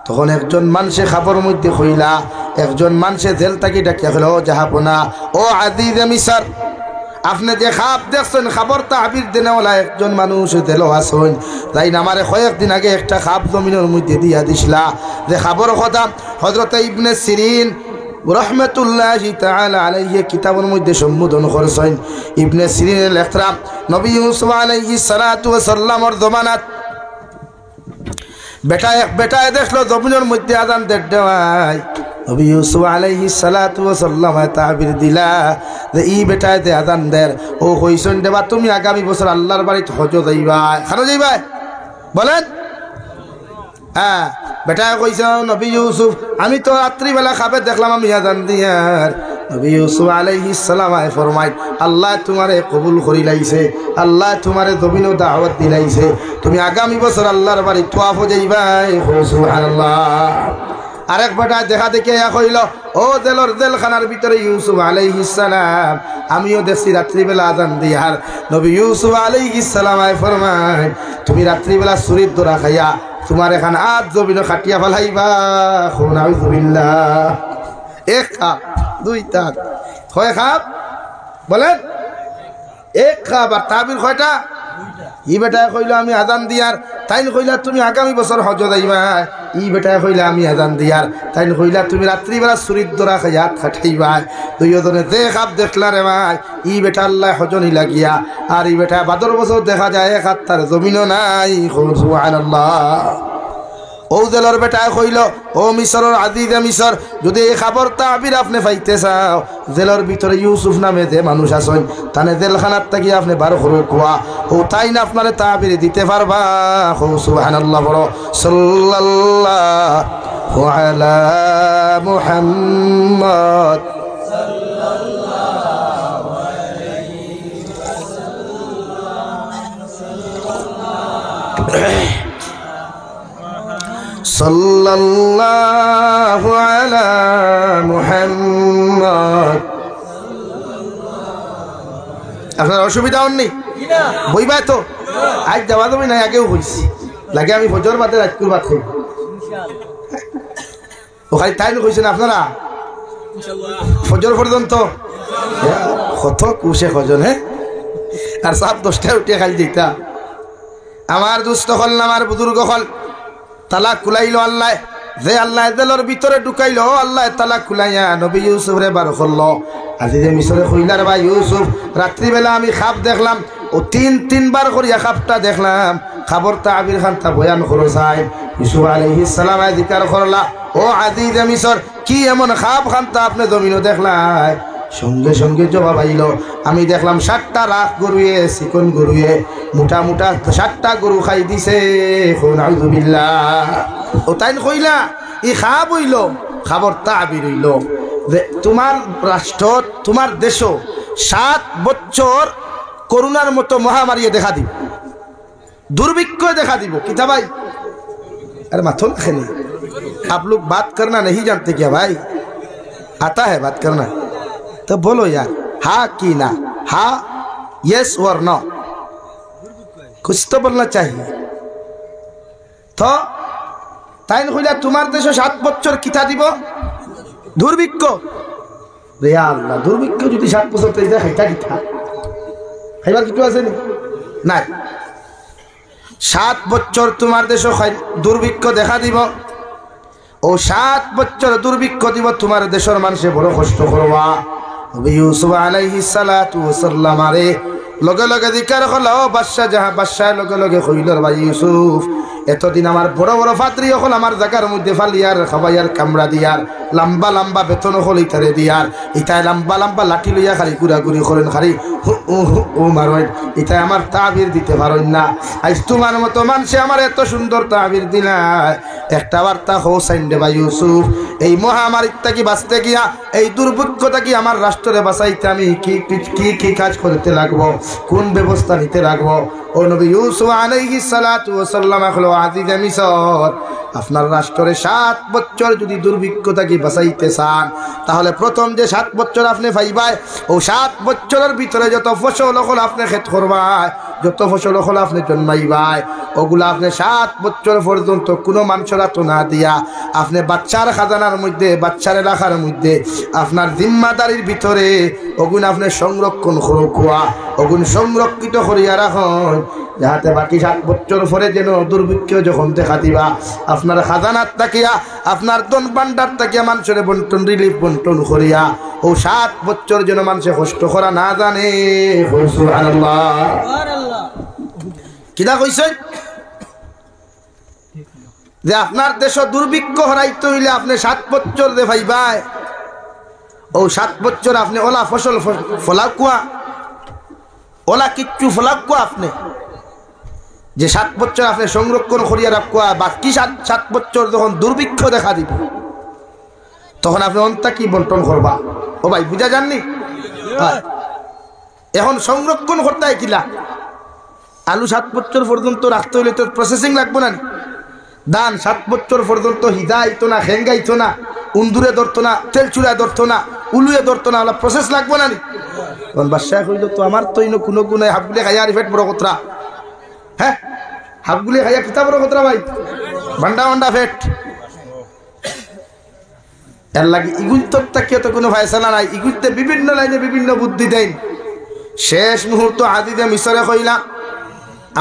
তখন একজন মানুষে খাবার মধ্যে হইলা, একজন মানুষে জেল থাকি ডাকিয়া হলো, ও জাহাপনা, ও আজিজ মিসর, আপনি যে খাপ দেখছেন খাবার তাবির দেনেওয়ালা একজন মানুষ দিল আসুন, তাই না আমারে কয়েকদিন আগে একটা খাপ জমিনের মধ্যে দিয়া দিছিলা, যে খাবার কথা হযরতে ইবনে সিরিন রাহমাতুল্লাহি তাআলা আলাইহি কিতাবের মধ্যে সম্বোধন করেছেন। ইবনে সিরিনের লেখরা নবী ইউসুফ আলাইহিস সালাতু ওয়াস সালামের জমানাত বেটায় দেখলো জমিনের মধ্যে আযান দেওয়ায়, নবী ইউসুফ আলাইহিস সালাতু ওয়াস সালাম তাবির দিলা যে ই বেটায় দে আযান দের, ও কইছেন দেবা তুমি আগামী বছর আল্লাহর বাড়িতে হজ যাইবা, কেন যাইবা বলেন? হ্যাঁ, বেটায় কইছে নবী ইউসুফ আমি তো রাত্রিবেলা খাবে দেখলাম আমি আযান দিয়ার। নবী ইউসুফ আলাইহিস সালাম ফরমায়, আল্লাহ তোমারে কবুল করি লাইছে, আল্লাহ তোমারে জমিনও দাওয়াত দিলাইছে, তুমি আগামী বছর আল্লাহর বাড়ি তোয়াফ যাইবা। সুবহানাল্লাহ। আরেক বেটা দেখা দেখে কইল, ও জেলখানার ভিতরে ইউসুফ আলাইহিস সালাম আমিও দেখছি রাত্রিবেলা আযান দিয়ার। নবী ইউসুফ আলাইহিস সালাম ফরমায়, তুমি রাত্রিবেলা চুরির দোরা খাইয়া তোমার এখান আজ জমিন খাটিয়া ফেলাইবা। নাউযুবিল্লাহ। 1 খাপ 2 তাক কয় খাপ বলেন? 1 খাপ। আর তাবির কয়টা? ই বেটায় কইল আমি আযান দিয়ার, তাই কইলা তুমি আগামী বছর হজ যাইবা। ই বেটায় কইলা আমি আযান দিয়ার, তাই কইলা তুমি রাত্রিবেলা চুরির দোরা খাইয়া খাটাইবা। দুইজনে যে খাপ দেখলা রে ভাই, ই বেটা আল্লাহ হজনি লাগিয়া, আর ই বেটা বাদর বছর দেখা যায় 1 হাত তার জমিনও নাই। সুবহানাল্লাহ। ও জেলর বেটায় কইল, ও মিশরের আজিজে মিশর, যদি এই খবর তাবির আপনি পাইতে চাও, জেলর ভিতরে ইউসুফ নামে যে মানুষ আছেন তানে জেলখানার থেকে আপনি বার করে কোয়া, ও তাই না আপনারে তাবির দিতে পারবা। সুবহানাল্লাহ। বড় সাল্লাল্লাহু আলা মুহাম্মদ সাল্লাল্লাহু আলাইহি ওয়াসাল্লাম। সাল্লাল্লাহু আলা মুহাম্মদ। আপনার অসুবিধা হননি? বইবা তো আজ যাওয়া যাবে না, আগেও বলছি লাগে আমি ফজর বাদে রাজকুর বাদ খাই ওখানে, তাই না কইছেন আপনারা ফজর পর্যন্ত কত কুশে খজন, হ্যাঁ, আর সাপ 10টায় উঠে খাই দিতা। আমার দুস্থ হল না, আমার বুজুর্গ হল, তালা খুলাইলো আল্লাহ, যে আল্লাহ জেলের ভিতরে ঢুকাইলো আল্লাহ তালা খুলাইয়া নবী ইউসুফ রে বার করলো। আজি যে মিশরে কইলার ভাই ইউসুফ, রাত্রিবেলা আমি খাপ দেখলাম, ও 3বার করিয়া খাপটা দেখলাম। খাবার তাবির খানটা বয়ান করো চাই। ইউসুফ আলাইহিস সালাম জিকার করলা, ও আজিজ মিশর, কি এমন খাপ খানটা আপনি জমিনও দেখলাই? সঙ্গে সঙ্গে জবাব আইল। আমি দেখলাম 7টা রাখ গরুয়ে চিকন গরুয়ে মোটা মোটা 7টা গরু খাই দিছে। নাউযুবিল্লাহ। ও তাই কইলা ই খাব হইল, খাবর তাবির হইল যে তোমার রাষ্ট্র তোমার দেশ 7 বছর করোনার মতো মহামারী দেখা দিব, दुर्भिक्ष देखा दी किता भाई। अरे माथो ना खेले, आप लोग बात करना नहीं जानते क्या भाई? आता है बात करना तो बोलो यार, हाँ की ना, हाँ यस और नो, कुछ तो बोलना चाहिए। तो তাই কইলা তোমার দেশে 7 বছর কিতা দিব দুর্ভিক্ষ। রে আল্লাহ, দুর্ভিক্ষ যদি 7 বছর তেই যায় খাইতা কিতা খাইবার কিছু আছে না? 7 বছর তোমার দেশে দুর্ভিক্ষ দেখা দিব। ও 7 বছর দুর্ভিক্ষ দিব, তোমার দেশের মানুষে বড় কষ্ট করবা। নবী ইউসুফ আলাইহিস সালাতু ওয়াস সালাম আরে লগে লগে জিকার হলো বাদশা যাহা বাদশা লগে লগে কইল ভাই ইউসুফ এতদিন আমার বড় বড় ফাত্রী হল আমার জায়গার মধ্যে ফালিয়ার খাবাইয়ার কামড়া দিয়ার লম্বা লম্বা বেতন হল ইতারে দিয়ার ইতায় লম্বা লম্বা লাঠি লইয়া খালি ঘুরাঘুরি করেন খালি ও মারেন ইতায় আমার তাবির দিতে পারেন না। আজ তোমার মতো মানুষে আমার এত সুন্দর তাবির দিলায় একটা বার্তা হোসাইন রে ভাই ইউসুফ, এই মহামারীর থেকে বাঁচতে গিয়া এই দুর্ভিক্ষ থেকে আমার রাষ্ট্রে বাঁচাইতে আমি কি কি কি কাজ করতে লাগবো, কোন ব্যবস্থা নিতে লাগবো। ও নবী ইউসুফ আলাইহিস সালাতু ওয়াস সালাম হলো আজিজে মিসর, আপনার রাষ্ট্রে 7 বছর যদি দুর্ভিক্ষ থেকে বাঁচাইতে চান তাহলে প্রথম যে 7 বছর আপনি পাইবাই ও 7 বছরের ভিতরে যত ফসল হল আপনি ক্ষেত করবাই, যত ফসল হল আপনি জন্মাইবাই ওগুলা আপনি 7 বছর পর্যন্ত কোনো মানুষের হাতে না দিয়া আপনি বাচ্চার খাজানার মধ্যে বাচ্চার এলাকার মধ্যে আপনার জিম্মাদারির ভিতরে ওগুন আপনি সংরক্ষণ করুয়া ওগুন সংরক্ষিত করিয়া রাখুন, যাহাতে বাকি 7 বছর পরে যেন দুর্ভিক্ষ যখন দেখা দিবা আপনার খাজানার তাকিয়া আপনার দন ভান্ডার তাকিয়া মানুষের বন্টন রিলিফ বন্টন করিয়া ও 7 বছর যেন মানুষে কষ্ট করা না জানে। সুবহানাল্লাহ। কিনা কইছে যে আপনার দেশ দুর্ভিক্ষ হরাইতে হইলে আপনি 7 বছর দে ভাইবাই ও 7 বছর আপনি ওলা ফসল ফলাকুয়া ওলা কিচ্ছু ফলাকুয়া আপনি যে 7 বছর আপনি সংরক্ষণ করিয়া রাখুয়া বাকি 7 বছর যখন দুর্ভিক্ষ দেখা দিব তখন আপনি অন্তা কি বন্টন করবা। ও ভাই বুঝা যাননি? এখন সংরক্ষণ করতে হয় কিলা আলু 7 বছর পর্যন্ত রাখতে হইলে তো প্রসেসিং লাগবো না, ধান 7 বছর পর্যন্ত হিদাইতো না হেঙ্গাইতো না উন্দুরে ধরতো না তেল চুড়ায় ধরতো না উলুয়ে ধরতো না, ওলা প্রসেস লাগবো না নি? তখন বাদশাহ কইল তো আমার তো ইনো কোনো গুণায় হাফগুলি খাইয়া আর ফেট বড় কথা, হ্যাঁ হাফগুলি খাইয়া কিতা বড় কথা ভাই ভান্ডা ভান্ডা ফেট এর লাগে ইগুন্তর তাকিয়ে তো কোনো ফায়সালা নাই, ইগুতে বিভিন্ন লাইনে বিভিন্ন বুদ্ধি দেন। শেষ মুহূর্ত আজিজে মিশরে কইলা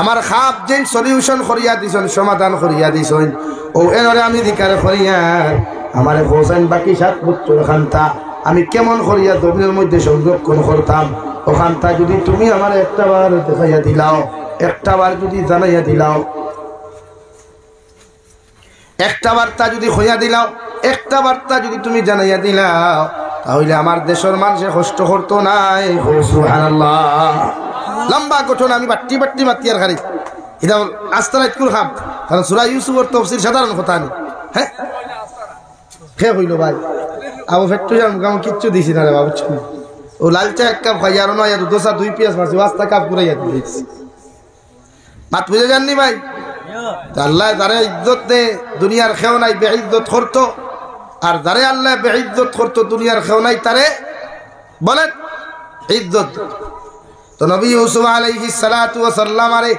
আমার খাপ যেন সলিউশন করিয়া দিছেন সমাধান করিয়া দিছেন ও এনরে আমি দিকার করিয়া আমারে হোসেন বাকি 7 বছর খান্তা আমি কেমন করিয়া জমিনের মধ্যে সংরক্ষণ করতাম ওখানটা যদি তুমি আমার একটা বার দেখাইয়া দিলাও, একটা বার যদি জানাইয়া দিলাও, একটা বার্তা যদি হইয়া দিলাও, একটা বার্তা যদি তুমি জানাইয়া দিলাও তাহলে আমার দেশের মানুষে কষ্ট করতো নাই। সুবহানাল্লাহ। লম্বা ঘটনা আমি বাট্টি বাট্টি মাতিয়ার খারি এটা আস্তা রাত কুল খাম কারণ সূরা ইউসুফের তাফসীর সাধারণ কথা নেই। হ্যাঁ কে হইল ভাই আবু ফেট্টু আমি কিচ্ছু দিছি না রে বাবু, ও লাল চা 1 কাপ খাইয়া আর নয় দোসা 2 পিয়াজ মাছি ওয়াস্তা কাপ পুরাইয়া দিয়েছি মাত বুঝে জাননি ভাই। আল্লাহ যারে ইজ্জত দে দুনিয়ার খেও নাই বেইজ্জত করতো, আর যারে আল্লাহ বেইজ্জত করতো দুনিয়ার খেও নাই তারে বলেন ইজ্জত। তো নবী ইউসুফ আলাইহিস সালাতু ওয়াস সালাম আরে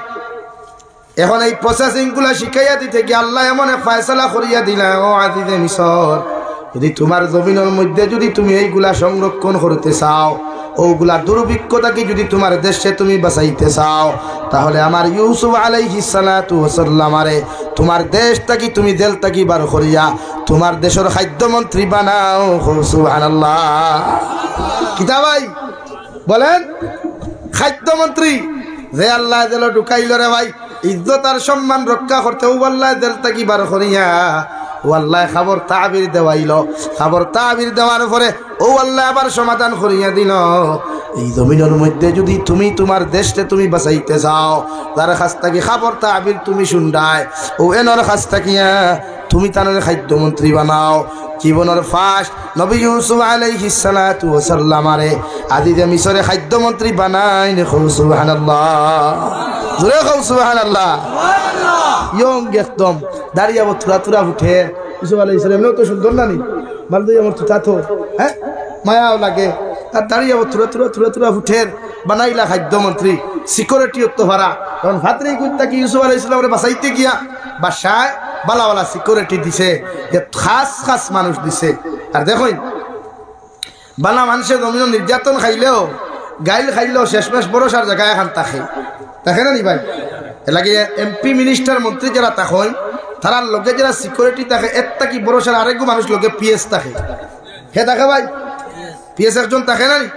এখন এই প্রসেসিং গুলা শিখাইয়া দিতে কি আল্লাহ এমন এক ফয়সালা করিয়া দিলা ও আজিজে মিসর যদি তোমার জমিনের মধ্যে যদি তুমি এইগুলা সংরক্ষণ করতে চাও ওগুলা দুর্ভিক্ষতাকে যদি তোমার দেশে তুমি বাঁচাইতে চাও তাহলে আমার ইউসুফ আলাইহিস সালাতু ওয়াস সালাম আরে তোমার দেশটাকে তুমি জেলটাকে বার করিয়া তোমার দেশের খাদ্যমন্ত্রী বানাও। সুবহানাল্লাহ। কিতা ভাই বলেন খাদ্যমন্ত্রী যে আল্লাহ জেল ঢুকাইল রে ভাই ইজ্জত আর সম্মান রক্ষা করতে আল্লাহ জেল থেকে বার করিয়া ও আল্লাহ খবর তাবির দেওয়াইল খবর তাবির দেওয়ার পরে ও আল্লাহ আবার সমাধান করিয়া দিল এই জমিনের মধ্যে যদি তুমি তোমার দেশকে তুমি বাঁচাইতে চাও তার কাছ থেকে খবর তাবির তুমি শুনডায় ও এনর কাছ থাকিয়া তুমি তার খাদ্যমন্ত্রী বানাও জীবনের ফার্স্ট নবী ইউসুফ আলাইহিস সালাতু ওয়াস সালামারে আদিতে মিশরে খাদ্যমন্ত্রী বানাই নে সুবহানাল্লাহ জোরে কও সুবহানাল্লাহ ইয়ং একদম দাঁড়িয়ে থুরা থুরা উঠে ইউসুফ আলাইহিস সালাম তো সুন্দর না নি মালদই আমার থুতা তো হ্যাঁ মায়াও লাগে আর দাঁড়িয়ে থুরা থুরা থুরা থুরা উঠে বানাইলা খাদ্যমন্ত্রী সিকিউরিটি তো ভাড়া তখন ভাতরি কুত্তা কি ইউসুফ আলাইহিস সালামরে বাঁচাইতে গিয়া বাসায় বালা সিকিউরিটি দিছে যে খাস খাস মানুষ দিছে আর দেখুন বালা মানুষের জমিন নির্যাতন খাইলেও গাইল খাইলেও শেষমেশ বড়সার জায়গায় এখন তাকে না নি ভাই এলাকি এমপি মিনিস্টার মন্ত্রী যারা তখন তারা লোকে যারা সিকিউরিটি থাকে এর কি বড়সার আরেক মানুষ লোকে পিএস থাকে হে থাকে ভাই পিএস একজন থাকে না নি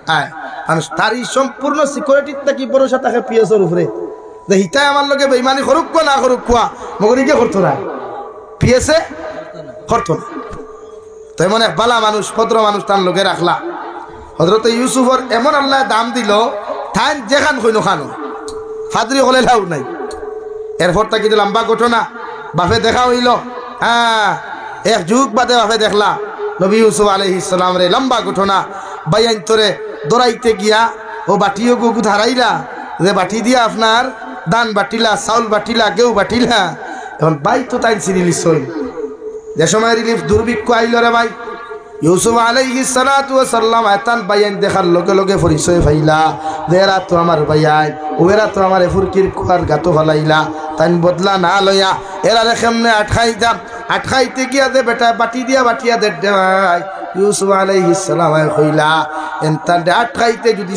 হ্যাঁ মানুষ তারই সম্পূর্ণ সিকিউরিটির থাকি বড়সা থাকে পিএসের উপরে যে হিতাই আমার লোকে বেইমানি করুক না করুক কোয়া মগরিকে করতো না পিএসএ করতো না তো এমন এক বালা মানুষ ভদ্র মানুষ তার লোকে রাখলা হযরত ইউসুফর এমন আল্লাহ দাম দিল ঠান যেখান কইনো খানো ফাদরি হলে লাউ নাই এরপর তাকে লম্বা ঘটনা বাপে দেখা হইল হ্যাঁ এক যুগ বাদে বাপে দেখলা নবী ইউসুফ আলাইহিস সালাম রে লম্বা ঘটনা বাইয়ান তোরে দৌড়াইতে গিয়া ও বাটিও গুগু ধারাইলা যে বাটি দিয়া আপনার দান বাটিলা চাউল বাটিলা গেউ বাটিলা এখন বাই তো তাই চিনিলিস যে সময় রিলিফ দুর্ভিক্ষ আইল রে ভাই ইউসুফ আলাইহিস সালাতু ওয়াস সালাম আতান বাইয়ান দেখার লগে লগে পরিচয় পাইলা দেরা তো আমার বাইয়াই ওরা তো আমার ফুরকির কুয়ার গাতো ফলাইলা তাই বদলা না লইয়া এরা কেমনে আটকাইতে গিয়া দে বেটা বাটি দিয়া বাটিয়া দে ভাই ইউসুফ আলাইহিস সালাম কইলা এনতান আটকাইতে যদি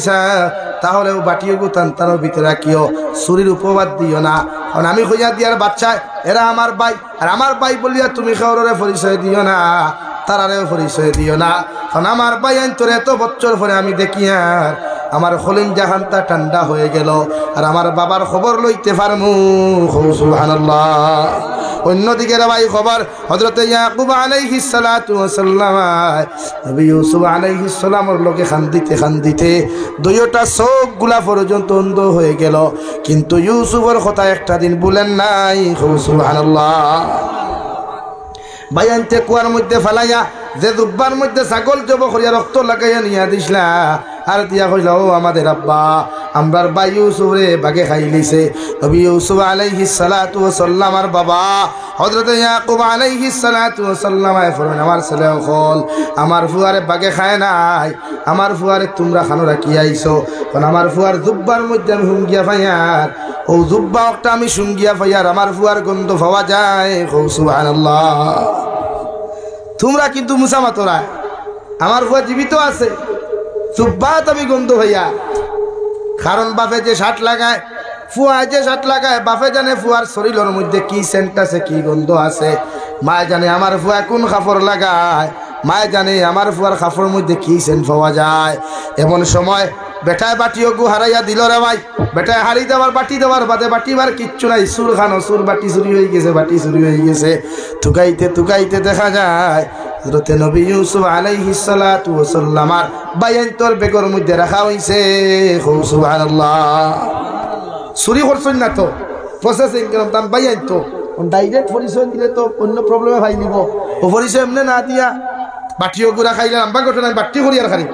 তাহলে বাটিও গুতান তার ভিতরে রাখিও শরীর উপবাদ দিও না কারণ আমি কইয়া দিয়ার বাচ্চা এরা আমার ভাই আর আমার ভাই বলিয়া তুমি কাউরে পরিচয় দিও না তারারেও পরিচয় দিও না কারণ আমার ভাই তোর এত বছর পরে আমি দেখি আর আমার খলিন জাহানটা ঠান্ডা হয়ে গেল আর আমার বাবার খবর লইতে পারমু সুবহানাল্লাহ অন্যদিকে ভাই খবর হযরত ইয়াকুব আলাইহিস সালাতু ওয়াস সালাম নবী ইউসুফ আলাইহিস সালামের লোকে খান্দিতে দুইটা চোখ গুলা পর্যন্ত অন্ধ হয়ে গেল কিন্তু ইউসুফের কথা একটা দিন বলেন নাই সুবহানাল্লাহ বাইয়ানতে কুয়ার মধ্যে ফেলাইয়া যে দুব্বার মধ্যে ছাগল জব করিয়া রক্ত লাগাইয়া নিয়া দিসলা আর দিয়া কইলা ও আমাদের আব্বা আমরার ভাই ইউসুফ রে বাগে খাই লিছে নবী ইউসুফ আলাইহিস সালাতু ওয়াস সালাম আর বাবা হযরত ইয়াকুব আলাইহিস সালাতু ওয়াস সালাম ফরমান আমার ছেলে হল আমার ফুয়ারে বাগে খায় নাই আমার ফুয়ারে তোমরা খানো রাখি আইছো কারণ আমার ফুয়ার জুব্বার মধ্যে আমি হুঙ্গিয়া ফাইয়ার ও জুব্বা একটা আমি শুঙ্গিয়া ফাইয়ার আমার ফুয়ার গন্ধ পাওয়া যায় সুবহানাল্লাহ তোমরা কিন্তু মুসামা তোরা আমার ফুয়া জীবিত আছে জুব্বাত আমি গন্ধ ভাইয়া কারণ বাপে যে শার্ট লাগায় ফুয়া যে শার্ট লাগায় বাপে জানে ফুয়ার শরীরের মধ্যে কি সেন্ট আছে কি গন্ধ আছে মায় জানে আমার ফুয়া কোন কাপড় লাগায় মায় জানে আমার ফুয়ার কাপড়ের মধ্যে কি সেন্ট পাওয়া যায় এমন সময় বেটায় বাটিও গু হারাইয়া দিল রে ভাই বেটায় হারি দেওয়ার বাটি দেওয়ার বাদে বাটিবার কিচ্ছু নাই সুর খানো সুর বাটি চুরি হয়ে গেছে বাটি চুরি হয়ে গেছে তুকাইতে দেখা যায় হযরত নবী ইউসুফ আলাইহিস সালাতু ওয়াস সালাম বাইয়ান তোর বেগর মধ্যে রাখা হইছে সুবহানাল্লাহ চুরি করছেন না তো প্রসেসিং কেন তান বাইয়ান তো ডাইরেক্ট পরিচয় দিলে তো অন্য প্রবলেমে ভাই নিব ও পরিচয় এমনি না দিয়া বাটিও গুড়া খাইলে লম্বা ঘটনা বাটি করি আর খালি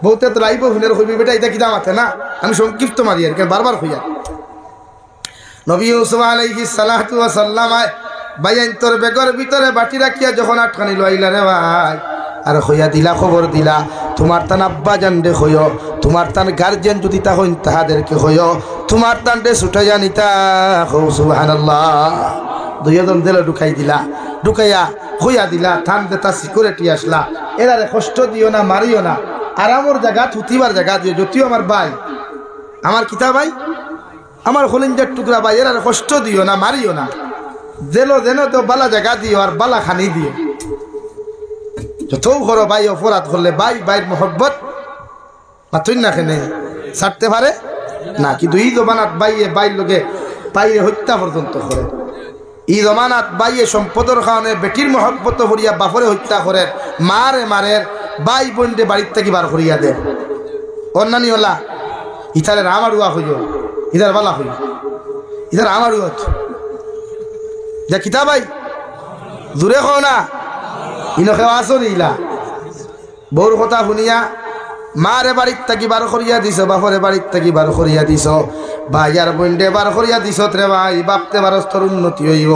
বহুতে তো লাইব হুনের হইবি বেটা এটা কি দাম আছে না আমি সংক্ষিপ্ত মারি আর বারবার হইয়া নবী ইউসুফ আলাইহিস সালাতু ওয়াস সালাম বাইয়ান তোর বেগর ভিতরে বাটি রাখিয়া যখন আটকানি লইলা রে ভাই আর হইয়া দিলা খবর দিলা তোমার তান আব্বা জান রে হইও তোমার তান গার্জিয়ান যদি তা হইন তাহাদেরকে হইও তোমার তান রে ছুটে জানিতা সুবহানাল্লাহ দুইজন দিলে ঢুকাইয়া হইয়া দিলা থান দেতা সিকিউরিটি আসলা এরারে কষ্ট দিও না মারিও না আরামর জায়গা থুতিবার জায়গা দিও যদিও আমার ভাই আমার কিতা ভাই আমার হলিঞ্জার টুকরা ভাই এরারে কষ্ট দিও না মারিও না যেন তো বালা জায়গা দিও আর বালা খানি দিও যত ঘর ভাই অপরাধ করলে ভাইয়ের মহব্বত মাতুই না খেনে ছাড়তে পারে না কিন্তু এই জবানাত বাইয়ের লোকে বাইরে হত্যা পর্যন্ত করে ই জমানাত বাইয়ে সম্পদর কারণে বেটির মহব্বত করিয়া বাপরে হত্যা করেন, মারে মারের, বাই বোনরে বাড়ির থেকে বার করিয়া দেন। অন্যানি ওলা ইথারে আমারুয়া হইল, ইধার বালা হইল, ইধার আমারুয়াত যা কিতাবাই দূরে খাও না ইনো খেওয়া আসো নিলা। বউর কথা শুনিয়া মারে বাড়ির থাকি বার করিয়া দিছ, বাপরে বাড়ির থাকি বার করিয়া দিছ, ভাইয়ার বোনডে বার করিয়া দিছ রে ভাই, বাপতে বারস্তর উন্নতি হইব।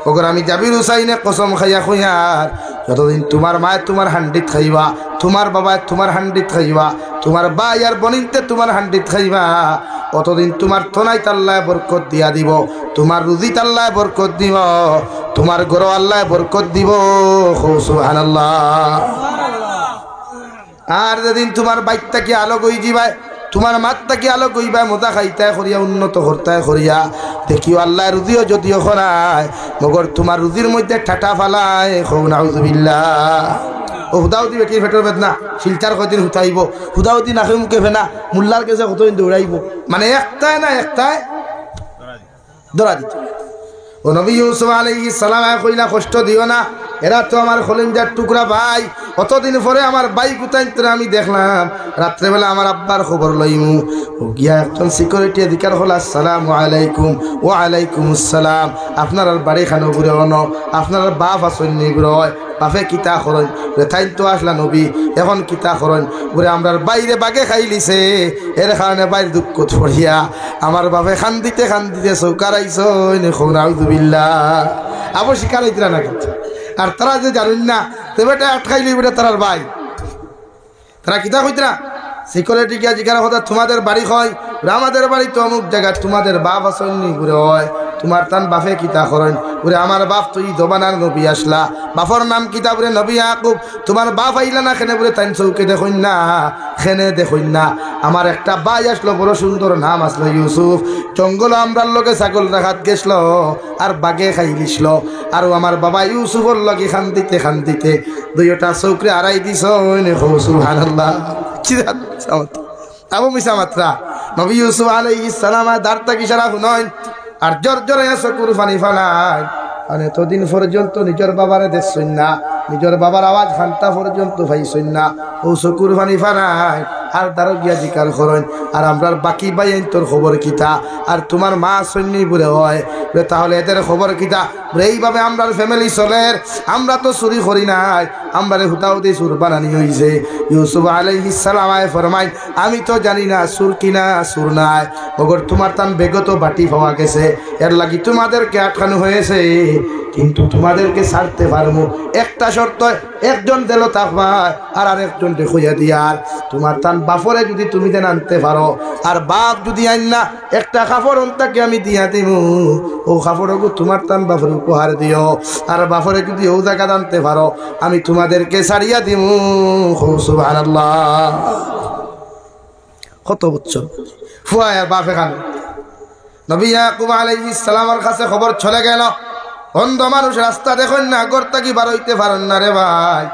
ওগর আমি জাবির হুসাইনে কসম খাইয়া খুঁয়ার, যতদিন তোমার মায় তোমার হান্ডিত খাইবা, তোমার বাবায় তোমার হান্ডিত খাইবা, তোমার ভাই আর বনিতে তোমার হান্ডিত খাইবা, অতদিন তোমার থনাই আল্লাহ বরকত দিয়া দিব, তোমার রুজিত আল্লাহ বরকত দিব, তোমার ঘর আল্লাহ বরকত দিব। সুবহানাল্লাহ। আর যেদিন তোমার বাইকটা কি আলো গই যাবাই, তোমার মাতটা কি আলো গইবা, মজা খাইতায় করিয়া উন্নত করতায় করিয়া দেখিও আল্লাহ রুজিও যদিও খরায়, মগর তোমার রুজির মধ্যে ঠাটা ফালায়। নাউযুবিল্লাহ। ও হুদাউদি বেটির ফেটর বেদনা শিলচার কদিন হুতাইব, হুদাউদি নাকে মুখে ফেনা মুল্লার কাছে কতদিন দৌড়াইব, মানে একটায় না একটায় দৌড়া দিত। ও নবী ইউসুফ আলাইহিস সালাম কইলা কষ্ট দিও না, এরা তো আমার খলিঞ্জার টুকরা ভাই, অতদিন পরে আমার ভাই কোথায় আমি দেখলাম, রাত্রেবেলা আমার আব্বার খবর লইমু। ও গিয়া একজন সিকিউরিটি অধিকার হল, আসসালামু আলাইকুম। ও আলাইকুম আসসালাম। আপনার বাড়ি খানো ঘুরে অন, আপনার বাপ আসেন ঘুরে হয়, বাপে কিতা করেন রেথাইন তো আসলা নবী, এখন কিতা করেন ঘুরে আমরার বাইরে বাগে খাইলিছে, এর কারণে বাইরে দুঃখ পড়িয়া আমার বাপে খান্দিতে খান্দিতে চৌকারাইছ। নাউযুবিল্লাহ। আবার শিকারাইতরা না কিন্তু, আর তারা যে জানুন না তো বেটা আটকাইলি বেটা তারার ভাই, তারা কিতা কইতরা সিকিউরিটি গিয়া জিজ্ঞাসা কথা, তোমাদের বাড়ি হয়? আমাদের বাড়ি তো অমুক জায়গা, তোমাদের বাপ আসেননি ঘুরে হয়, তোমার তান বাপে কিতা করেন বলে, আমার বাপ তুই দবানার নবী আসলা, বাপর নাম কিতা বলে নবী ইয়াকুব, তোমার বাপ আইলা না খেনে বলে তাই চৌকে দেখুন না, খেনে দেখুন না, আমার একটা ভাই আসলো বড় সুন্দর নাম আসলো ইউসুফ, জঙ্গল আমরার লোকে ছাগল রাখাত গেছিল আর বাগে খাই দিছিল, আর আমার বাবা ইউসুফর লগে খান্দিতে খান্দিতে দুইটা চৌকরে আড়াই দিছ। সুবহানাল্লাহ। আবু মিসা মাত্রা নবী ইউসুফ আলাইহিস সালাম দাঁড়টা কি সারা শুনয় আর জোর জোরে চকুর পানি ফালায়, আর এতদিন পর্যন্ত নিজের বাবারে দেখছই না, নিজের বাবার আওয়াজ ঘন্টা পর্যন্ত পাইছই না, ও চকুর পানি ফালায় আর দাঁড়ো গিয়া জিকার করেন, আর আমরার বাকি ভাই তোর খবর কিতা, আর তোমার মা সৈন্যী বুড়ে হয়, তাহলে এদের খবর কিতা? এইভাবে আমরার ফ্যামিলি চলের, আমরা তো চুরি করি নাই, আমরারে হুতাহুতি সুর বানানি হয়েছে। ইউসুফ আলাইহিস সালাম ফরমাই, আমি তো জানি না সুর কিনা সুর নাই, মগর তোমার তান বেগত বাটি পাওয়া গেছে, এর লাগি তোমাদেরকে আটকানো হয়েছে, কিন্তু তোমাদেরকে ছাড়তে পারবো একটা শর্ত, একজন দিল থাকবা আর আরেকজন দেখুইয়া দিয়ার, তোমার তান বাপরে যদি তুমি দেন আনতে পারো, আর বাপ যদি আইন না একটা কাপড় তাকে আমি দিয়া দিব, ও কাপড়কে তোমার তান বাপরে উপহার দিও, আর বাপরে যদি ও জায়গা আনতে পারো আমি তোমাদেরকে ছাড়িয়া দিব। সুবহানাল্লাহ। কত বছর ফুয়া আর বাপে খান। নবী ইয়াকুব আলাইহিস সালামের কাছে খবর চলে গেল, অন্ধ মানুষ রাস্তা দেখুন না, গর্তা কি বার হইতে পারেন না রে ভাই।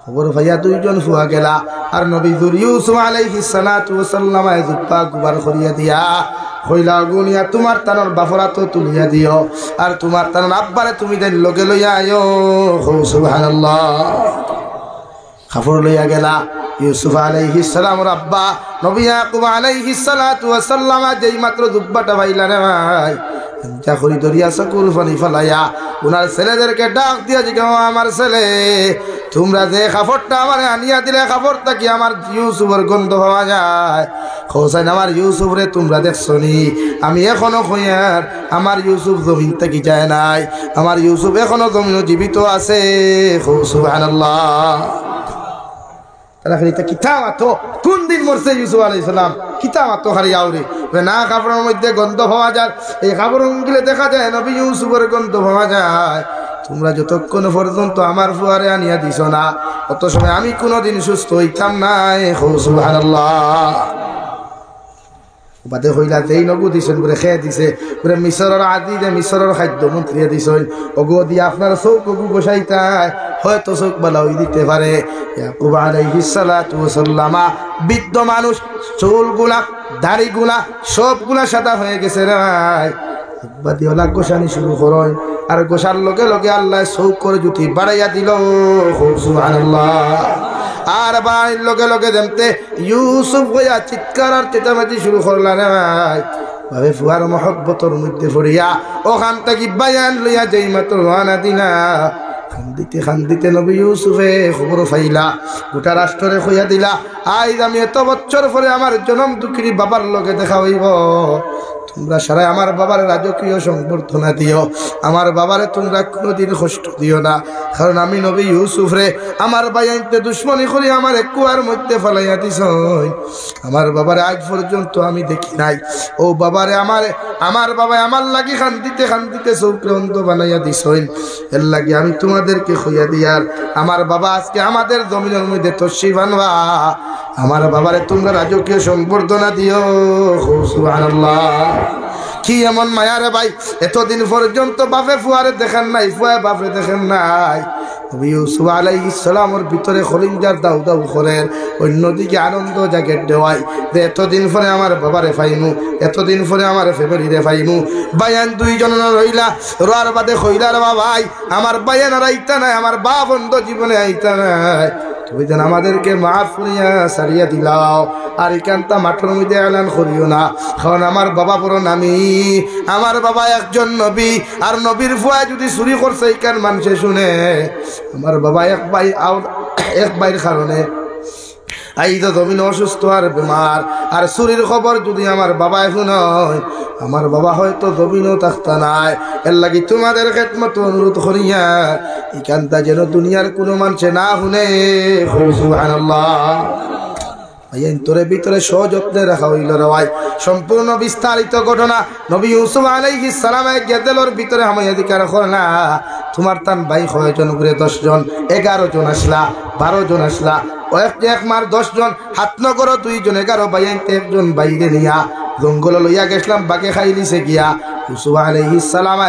খবর ভাইয়া দুইজন ফুয়া গেলা, আর নবী ইউসুফ আলাইহিস সালাতু ওয়াস সালাম জুব্বা গুবার করিয়া দিয়া হইলা গুনিয়া তোমার তানোর বাফরা তো তুলিয়া দিও, আর তোমার তানোর আব্বারে তুমি দেন লগে লইয়া আয়ো। সুবহানাল্লাহ। খবর লইয়া গেলা ইউসুফ আলাইহিস সালামের আব্বা নবী ইয়াকুব আলাইহিস সালাতু ওয়াস সালাম যেই মাত্র জুব্বাটা ভাইলা রে ভাই, চাকরি ধরিয়া চকুর পানি ফেলাইয়া ওনার ছেলেদেরকে ডাক দিয়া জিজ্ঞাসা, আমার ছেলে তোমরা যে কাপড়টা আমার আনিয়া দিলে, কাপড়টা কি আমার ইউসুফের গন্ধ পাওয়া যায়? হোসেন আমার ইউসুফ রে তোমরা দেখছো নি? আমি এখনো কইয়ার আমার ইউসুফ জমিন থেকে যায় নাই, আমার ইউসুফ এখনো জমিন জীবিত আছে। সুবহানাল্লাহ। তারা খালি কিতা মাতো কোন দিন মরছে ইউসুফ আলাইহিস সালাম, কিতা মাতো খালি আউরে না কাপড়ের মধ্যে গন্ধ পাওয়া যায়, এই কাপড় গিলে দেখা যায় নবী ইউসুফের গন্ধ পাওয়া যায়। তোমরা যতক্ষণ পর্যন্ত আমার ফুয়ারে আনিয়া দিছ না, অত সময় আমি কোনোদিন সুস্থ হইতাম নাই। সুবহানাল্লাহ। বাদে হইলা যেই নগু দিছেন বলে খেয়ে দিছে বলে মিশরের আদিদে মিশরের খাদ্য মন্ত্রী দিছেন, ওগো দিয়ে আপনার চোখ ওগু বসাইতায় হয়তো চোখ বালা হই দিতে পারে। ইয়াকুব আলাইহিস সালাতু ওয়াস সালাম বৃদ্ধ মানুষ, চুলগুলা দাড়িগুলা সবগুলা সাদা হয়ে গেছে রে ভাই। বাদিওলা গোসানি শুরু করয় আর গোসার লগে লগে আল্লাহ চৌক করে জুতি বাড়াইয়া দিল সুবহানাল্লাহ আর বাড়ির লগে লগে যেমতে ইউসুফ হইয়া চিৎকার আর চেঁচামেচি শুরু করলা রে ভাই ভাবে ফুয়ার মহব্বতর মধ্যে পড়িয়া ওখান থেকে বায়ান লইয়া যেই মাত্র রানা দিলা খান্দিতে নবী ইউসুফে খবর পাইলা গোটা রাষ্ট্রে কইয়া দিলা আজ আমি এত বছর পরে আমার জনম দুঃখী বাবার লগে দেখা হইব তোমরা সারা আমার বাবার রাজকীয় সংবর্ধনা দিও আমার বাবারে তোমরা কোনোদিন কষ্ট দিও না কারণ আমি নবী ইউসুফ রে আমার বাইতে দুশ্মনী করি আমার কুয়ার মধ্যে ফেলাইয়া দিছ আমার বাবারে আজ পর্যন্ত আমি দেখি নাই ও বাবারে আমার বাবা আমার লাগি খান্দিতে চৌকে অন্ধ বানাইয়া দিছ এর লাগি আমি তোমাদেরকে কইয়া দিয়ার আমার বাবা আজকে আমাদের জমিনের মধ্যে তশরিফ আনবা আমার বাবারে তোমরা রাজকীয় সংবর্ধনা দিও সুবহানাল্লাহ কি এমন মায়া রে ভাই এতদিন পর্যন্ত বাপে ফুয়ারে দেখেন নাই ফুয়া বাপরে দেখেন নাই নবী ইউসুফ আলাইহিস সালামের ভিতরে খলিঞ্জার দাউ দাউ করেন অন্যদিকে আনন্দ জাগে দেওয়াই যে এতদিন পরে আমার বাবারে পাইমু এতদিন পরে আমার ফেব্রুয়ারিরে পাইমু বায়ান দুইজন রইলা রোয়ার বাদে কইলার বাবাই আমার বায়ান আর আইতা নাই আমার বা বন্ধ জীবনে আইতা নাই তুমি যেন আমাদেরকে মাফ করিয়া সারিয়া দিলাও আর এখানটা মাঠের মধ্যে এলান করিও না কারণ আমার বাবা বড় নামি আমার বাবা একজন নবী আর নবীর ফুয়া যদি চুরি করছে এইখান মানুষে শুনে আমার বাবা এক ভাইয়ের কারণে আইদ জমিন অসুস্থ আর বেমার আর চুরির খবর যদি আমার বাবা এখন হয় আমার বাবা হয়তো জমিনও থাকতা নাই এর লাগি তোমাদের খেদমত অনুরোধ করিয়া এখানটা যেন দুনিয়ার কোনো মানুষে না শুনে সুবহানাল্লাহ তোরে ভিতরে সযত্নে রাখা হইল রে ভাই সম্পূর্ণ বিস্তারিত ঘটনা নবী ইউসুফ আলাইহিস সালাম গেদেলর ভিতরে হামাইয়া দিকার করে না তোমার তান ভাই কয়জন করে 10 জন 11 জন আসলা 12 জন আসলা এক মার 10 জন হাত নগর 2 জন 11 ভাই একজন বাইরে নিয়া জঙ্গল লইয়া গেছিলাম বাকে খাইলিছে গিয়া ইউসুফ আলাইহিস সালাম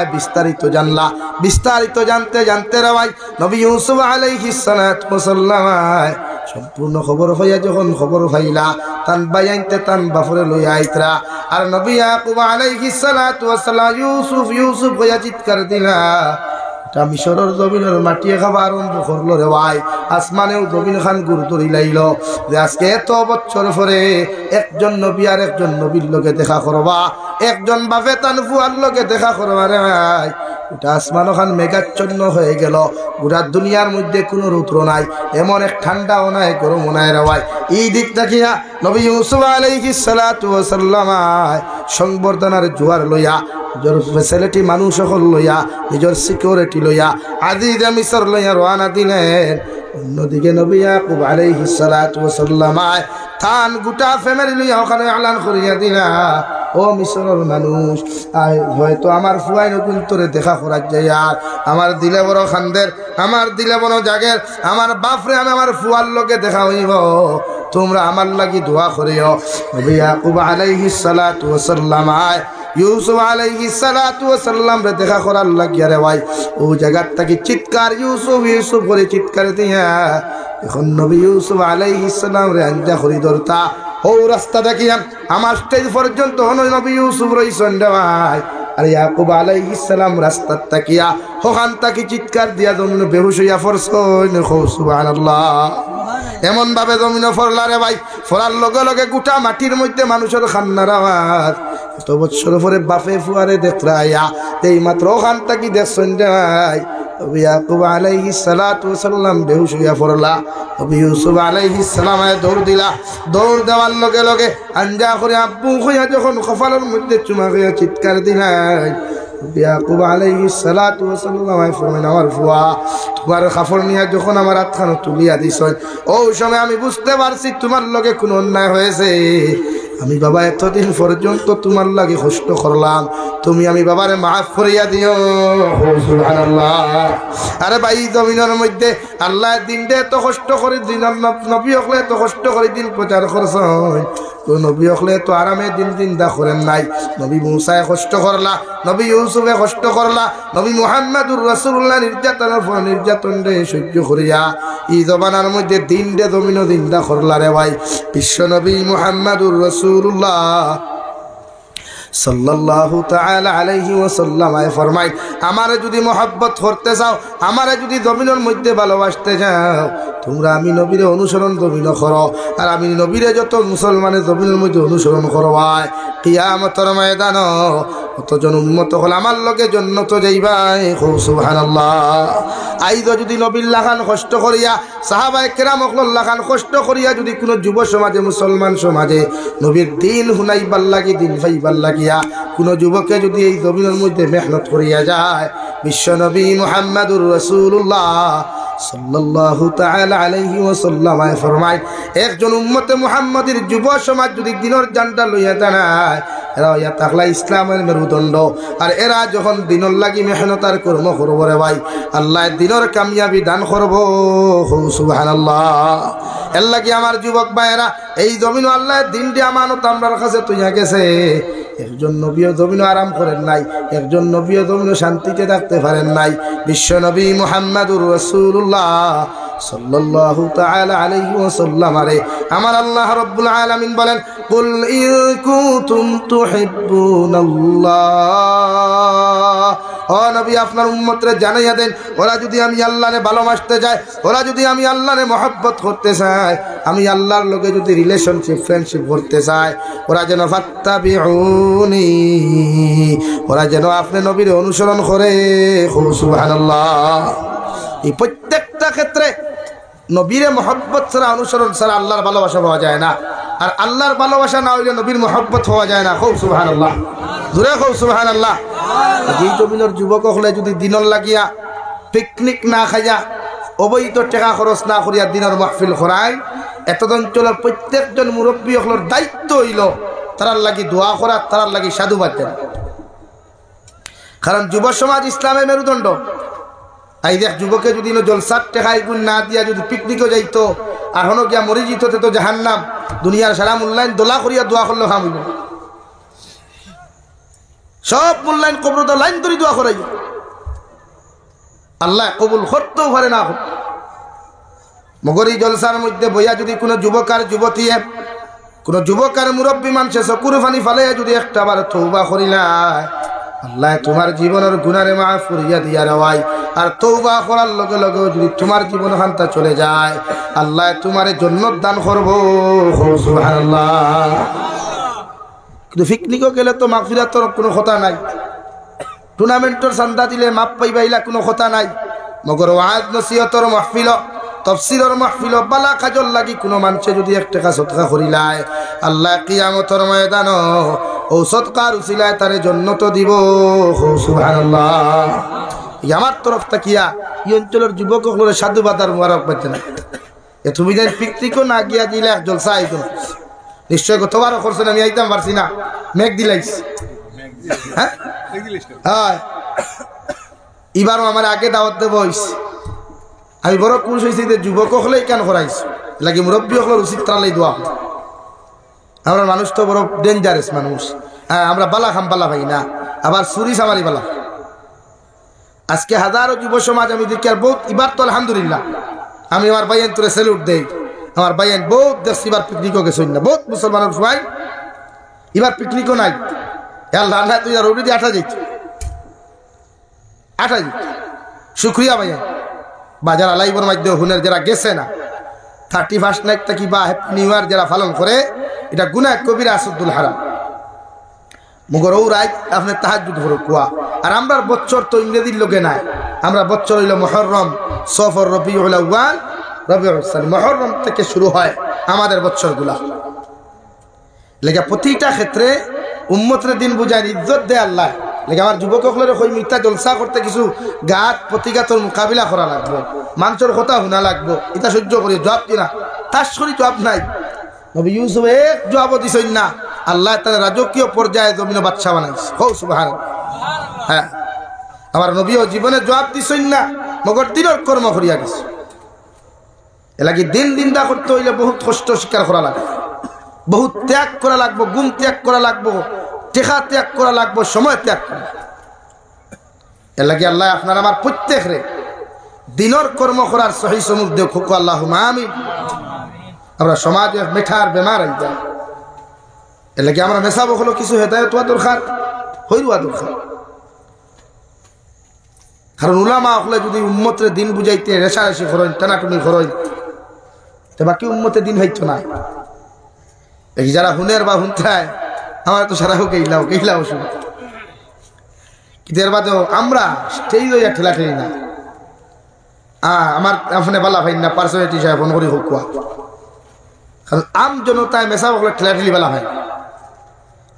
বিস্তারিত জানতে রে ভাই নবী ইউসুফ আলাইহিস সালাম সম্পূর্ণ খবর হইয়া যখন খবর পাইলা তান বাইতে তান বাফরে লইয়া আইতরা আর নবী ইয়াকুব আলাইহিস সালাতু ওয়াস সালাম ইউসুফ হইয়া চিৎকার দিলা তা মিশরের জমিনের মাটিয়ে খাবার আরম্ভ করলো রে ভাই আসমানেও জমিন খান গুরুতরি লাইল যে আজকে এত বছর পরে একজন নবী আর একজন নবীর লগে দেখা করবা একজন বাপে তান ফুয়ার লগে দেখা করবা রে ভাই ওটা আসমান খান মেঘাচ্ছন্ন হয়ে গেল গোটা দুনিয়ার মধ্যে কোনো রৌদ্র নাই এমন এক ঠান্ডাও নাই গরমও নাই রে ভাই এই দিক দেখিয়া নবী ইউসুফ আলাইহিস সালাতু ওয়াস সালাম সংবর্ধনার জোয়ার লইয়া নিজের ফ্যাসিলিটি মানুষ সকল লইয়া নিজের সিকিউরিটি লইয়া আজিজ মিসর লইয়া রওনা দিলেন অন্যদিকে নবী ইয়াকুব আলাইহিস সালাতু ওয়াস সালাম তান গোটা ফ্যামিলি লইয়া ওখানে এলান করিয়া দিলা ও মিশরের মানুষ হয়তো আমার ফুয়াই নতুন তোরে দেখা করার যায় আর আমার দিলে বড় খান্দের আমার দিলে বড় জাগের আমার বাপরে আমি আমার ফুয়ার লগে দেখা হইব তোমরা আমার লাগি দোয়া করিও নবী ইয়াকুব আলাইহিস সালাতু ওয়াস সালাম ইউসুফ আলাইহিস সালাতু ওয়াস সালাম রে দেখা করার লাগিয়া রে ভাই ও জায়গার থেকে চিৎকার ইউসুফ করে চিৎকার দিয়া এখন নবী ইউসুফ আলাইহিস সালাম রে আঞ্জা করি ধরতা ও রাস্তা দেখিয়া আমার স্টেজ পর্যন্ত নবী ইউসুফ রইছেন রে ভাই আর ইয়াকুব আলাইহিস সালাম রাস্তার তাকিয়া ওখান থেকে চিৎকার দিয়া জমিন বেহুশ হইয়া পড়ছেন সুবহানাল্লাহ এমন ভাবে জমিন ফরলা রে ভাই ফরার লগে লগে গোটা মাটির মধ্যে মানুষের খান্নার আওয়াজ এত বছর পরে বাপে ফুয়ারে দেখরাইয়া এই মাত্র ওখান থেকে দেখছেন রে ভাই নবী ইয়াকুব আলাইহিস সালাতু ওয়াস সালাম বেহুশ হইয়া পড়লা নবী ইউসুফ আলাইহিস সালাম দৌড় দেওয়ার লগে লগে আঞ্জা করে আব্বু হইয়া যখন কপালের মধ্যে চুমা হইয়া চিৎকার দিলেন ইয়াকুব আলাইহিস সালাতু ওয়াস সালাম ফরমান আমার ফুয়া তোমার কাপড় নিয়ে যখন আমার হাতখানা তুলিয়া দিছেন ওই সময় আমি বুঝতে পারছি তোমার লগে কোনো অন্যায় হয়েছে আমি বাবা এতদিন পর্যন্ত তোমার লাগে কষ্ট করলাম তুমি আমি বাবারে মাফ করিয়া দিও সুবহানাল্লাহ আরে ভাই জমিনের মধ্যে আল্লাহ দিন দে এত কষ্ট করে দিন নবী হকলে এত কষ্ট করে দিন প্রচার করছেন তো নবী হকলে তো আরামে দিন দা করেন নাই নবী মুসায় কষ্ট করলা নবী ইউসুফে কষ্ট করলা নবী মুহাম্মদুর রাসূলুল্লাহ নির্যাতন রে সহ্য করিয়া এই জমানার মধ্যে দিন দে জমিনও দিন দা করলা রে ভাই বিশ্ব নবী মুহাম্মদুর রাসূলুল্লাহ সাল্লাল্লাহু তাআলা আলাইহি ওয়াসাল্লাম ফরমায়, আমারে যদি মহব্বত করতে চাও, আমারে যদি জমিনের মধ্যে ভালোবাসতে চাও, তোমরা আমি নবীরে অনুসরণ জমিন করো। আর আমি নবীরে যত মুসলমানের জমিনের মধ্যে অনুসরণ করবাই, কিয়ামতের ময়দান কতজন উম্মত হল আমার লগে জান্নাত যাইবাই। সুবহানাল্লাহ। আইজ যদি নবীর লাখান কষ্ট করিয়া, সাহাবায়ে কেরাম হল লাখান কষ্ট করিয়া যদি কোনো যুব সমাজে, মুসলমান সমাজে নবীর দিন হুনাইবার লাগি, দিন পাইবার লাগিয়া কোনো যুবকে যদি এই জমিনের মধ্যে মেহনত করিয়া যায়, বিশ্ব নবী মুহাম্মদুর রাসূলুল্লাহ সাল্লাল্লাহু তাআলা আলাইহি ওয়াসাল্লাম ফরমায়, একজন উম্মতে মুহাম্মাদের যুব সমাজ যদি দিনের জানটা লইয়া দাঁড়ায়, এরা ইয়া তাকলা ইসলামের মেরুদণ্ড। আর এরা যখন দিনের লাগি মেহনত আর কর্ম করব রে ভাই, আল্লাহ দিনের কামিয়াবি দান করব। সুবহানাল্লাহ। এর লাগি আমার যুবক ভাইয়েরা, এই জমিন আল্লাহ দিনটি আমানত আমরার কাছে তুইয়া গেছে। একজন নবীও জমিন আরাম করেন নাই, একজন নবীও জমিন শান্তিতে থাকতে পারেন নাই। বিশ্ব নবী মুহাম্মদুর রাসূলুল্লাহ সাল্লাল্লাহু তাআলা আলাইহি ওয়াসাল্লাম আরে আমার আল্লাহ রাব্বুল আলামিন বলেন, কুল ইন কুনতুম তুহিব্বুনাল্লাহ, ও নবী আপনার উম্মতরে জানাইয়া দেন, ওরা যদি আমি আল্লাহরে ভালোবাসতে যায়, ওরা যদি আমি আল্লাহরে মহব্বত করতে চায়, আমি আল্লাহর লগে যদি রিলেশনশিপ, ফ্রেন্ডশিপ করতে চায়, ওরা যেন ফাত্তাবিউনি, ওরা যেন আপনি নবীর অনুসরণ করে। সুবহানাল্লাহ। এই প্রত্যেকটা ক্ষেত্রে নবীরে মহব্বত ছাড়া, অনুসরণ ছাড়া আল্লাহর ভালোবাসা পাওয়া যায় না। আর আল্লাহর ভালোবাসা না হইলে নবীর মহব্বত হওয়া যায় না। খুব সুবহানাল্লাহ, জোরে খুব সুবহানাল্লাহ। এই জমিনের যুবক হলে যদি দিনর লাগিয়া পিকনিক না খাইয়া, অবৈধ টাকা খরচ না করিয়া দিনের মাহফিল করায়, এত অঞ্চলের প্রত্যেকজন মুরব্বী হলোর দায়িত্ব হইল তারার লাগি দোয়া করা, তারার লাগি সাধুবাদ দেওয়া। কারণ যুব সমাজ ইসলামের মেরুদণ্ড। এই দেখ যুবকে যদি জলসার টেকাই গুণ না দিয়া যদি পিকনিকও যাইতো, আর হনো গিয়া মরি যেত তো জাহান্নাম, দুনিয়ার সারা মূল্যায়ন দোলা করিয়া দোয়া করলে খামিব, সব মূল্যায়ন কবর লাইন ধরে দোয়া করাই, আল্লাহ কবুল করতেও পারে না। মগর এই জলসার মধ্যে বইয়া যদি কোনো যুবক আর যুবতী, কোনো যুবক আর মুরব্বী মানুষে চকুর ফানি ফালাইয়া যদি একটা বার তওবা করিলাই, আল্লাহ তোমার জীবনের গুনারে মাফ করিয়া দিয়া রাওয়াই। আর তওবা করার লগে লগে যদি তোমার জীবন হান্তা চলে যায়, আল্লাহ তোমার জান্নাত দান করব। সুবহানাল্লাহ। কিন্তু পিকনিকও গেলে তো মাগফিরাতের কোনো কথা নাই, টুর্নামেন্টের চান্দা দিলে মাপ পাইবাইলা কোনো কথা নাই। মগর ওয়াজ নসিহতর মাহফিল, তফসিরের মাহফিল, বালা কাজর লাগি কোনো মানুষে যদি এক টাকা সদকা করিলায়, আল্লাহ কিয়ামতের ময়দান ও সদকার উসিলায় তারে জান্নাত দিব। সুবহানাল্লাহ। আমার তরফ তাকিয়া এই অঞ্চলের যুবক হলে সাধুবাদ আর মুবারকবাদ জানাই। এ তুমি যেন পিকনিকও না গিয়া দিলে জলসা আইতো, নিশ্চয় গতবারও করছেন, আমি আইতাম পারছি না, মেঘ দিলাইস। হ্যাঁ হ্যাঁ, এবারও আমার আগে দাওয়াত দেব হইছে। আমি বড় খুশ হয়েছি যে যুবক হলেই কেন করাইছি, লাগে মুরব্বী হলের উচিত তারাই দোয়া। আমরা মানুষ তো বড় ডেঞ্জারাস মানুষ। হ্যাঁ, আমরা বালা খাম বালা ভাই না, আবার চুরি সামারি বালা। আজকে হাজারো যুব সমাজ আমি দেখি, আর বহুত এবার তো আলহামদুলিল্লাহ আমি আমার ভাইয়ের তোরে স্যালুট দেই। আমার ভাইয়ের বহুত দেশ এবার পিকনিকও গেছেন না, বহুত মুসলমানের সবাই এবার পিকনিকও নাই। আল্লাহ তুই আর ওটি আঠা যাইত, আঠা যাইত। শুক্রিয়া ভাইয়া বাজার আলাইবর মাধ্যমে হুনের যারা গেছে না, 31 নাইট থাকি বা হ্যাপি নিউ ইয়ার যারা পালন করে, এটা গুনাহ কবিরা আসুদ্দুল হারাম। মগর ও রাত আপনি তাহাজ্জুদ করে কুয়া। আর আমরা বছর তো ইংরেজির লোকে নাই, আমরা বছর হইল মুহররম, সফর, রবিউল আউয়াল, রবিউল সানি, মুহররম থেকে শুরু হয় আমাদের বছরগুলা। লেগে প্রতিটা ক্ষেত্রে উম্মতের দিন বুঝায়, ইজ্জত দেয় আল্লাহ। লেগে আমার যুবক হলের ওই মিথ্যা জলসা করতে কিছু গাত প্রতিঘাতর মোকাবিলা করা লাগবো, মানুষের কথা শোনা লাগবো। এটা সহ্য করি জবাব দিনা, তার শরীর জবাব নাই। নবী ইউসুফ এক জবাব দিছেন না, আল্লাহ তার রাজকীয় পর্যায়ে জমিনে বাদশা বানাইছে। হৌ সুবহানাল্লাহ। হ্যাঁ, আমার নবীও জীবনে জবাব দিছেন না, মগর দিনের কর্ম করিয়া গেছে। এলাকি দিন দিনদা করতে হইলে বহুত কষ্ট স্বীকার করা লাগবে, বহুত ত্যাগ করা লাগবো, গুম ত্যাগ করা লাগবো, টেকা ত্যাগ করা লাগবো, সময় ত্যাগ করা। এর লাগে আল্লাহ আপনার আমার প্রত্যেক রে দিনের কর্ম করার সহি সমুখ দেখ খুক আল্লাহুম্মা আমিন। আমরা সমাজে মেঠার বেমার হয়ে যায়, এর লাগে আমরা মেসাব হলো কিছু হেদায়ত হওয়া দরকার, হইয়া দরকার। কারণ উলামা হলে যদি উম্মতের দিন বুঝাইতে রেশারেশি করেন, টানাটুনি করেন, তো বাকি উম্মতের দিন হইতো না। দেখি যারা হুনের বা হুনতায় আমার তো সারা হোক এইলাও শুনে কিন্তু এর বাদেও আমরা স্টেজ হইয়া ঠেলা ঠেলি না। আমার আপনি বালা ভাই না পার্সোনালিটি সাহেব ফোন করি হোক, কারণ আম জনতায় মেসা হলে ঠেলা ঠেলি বেলা হয়।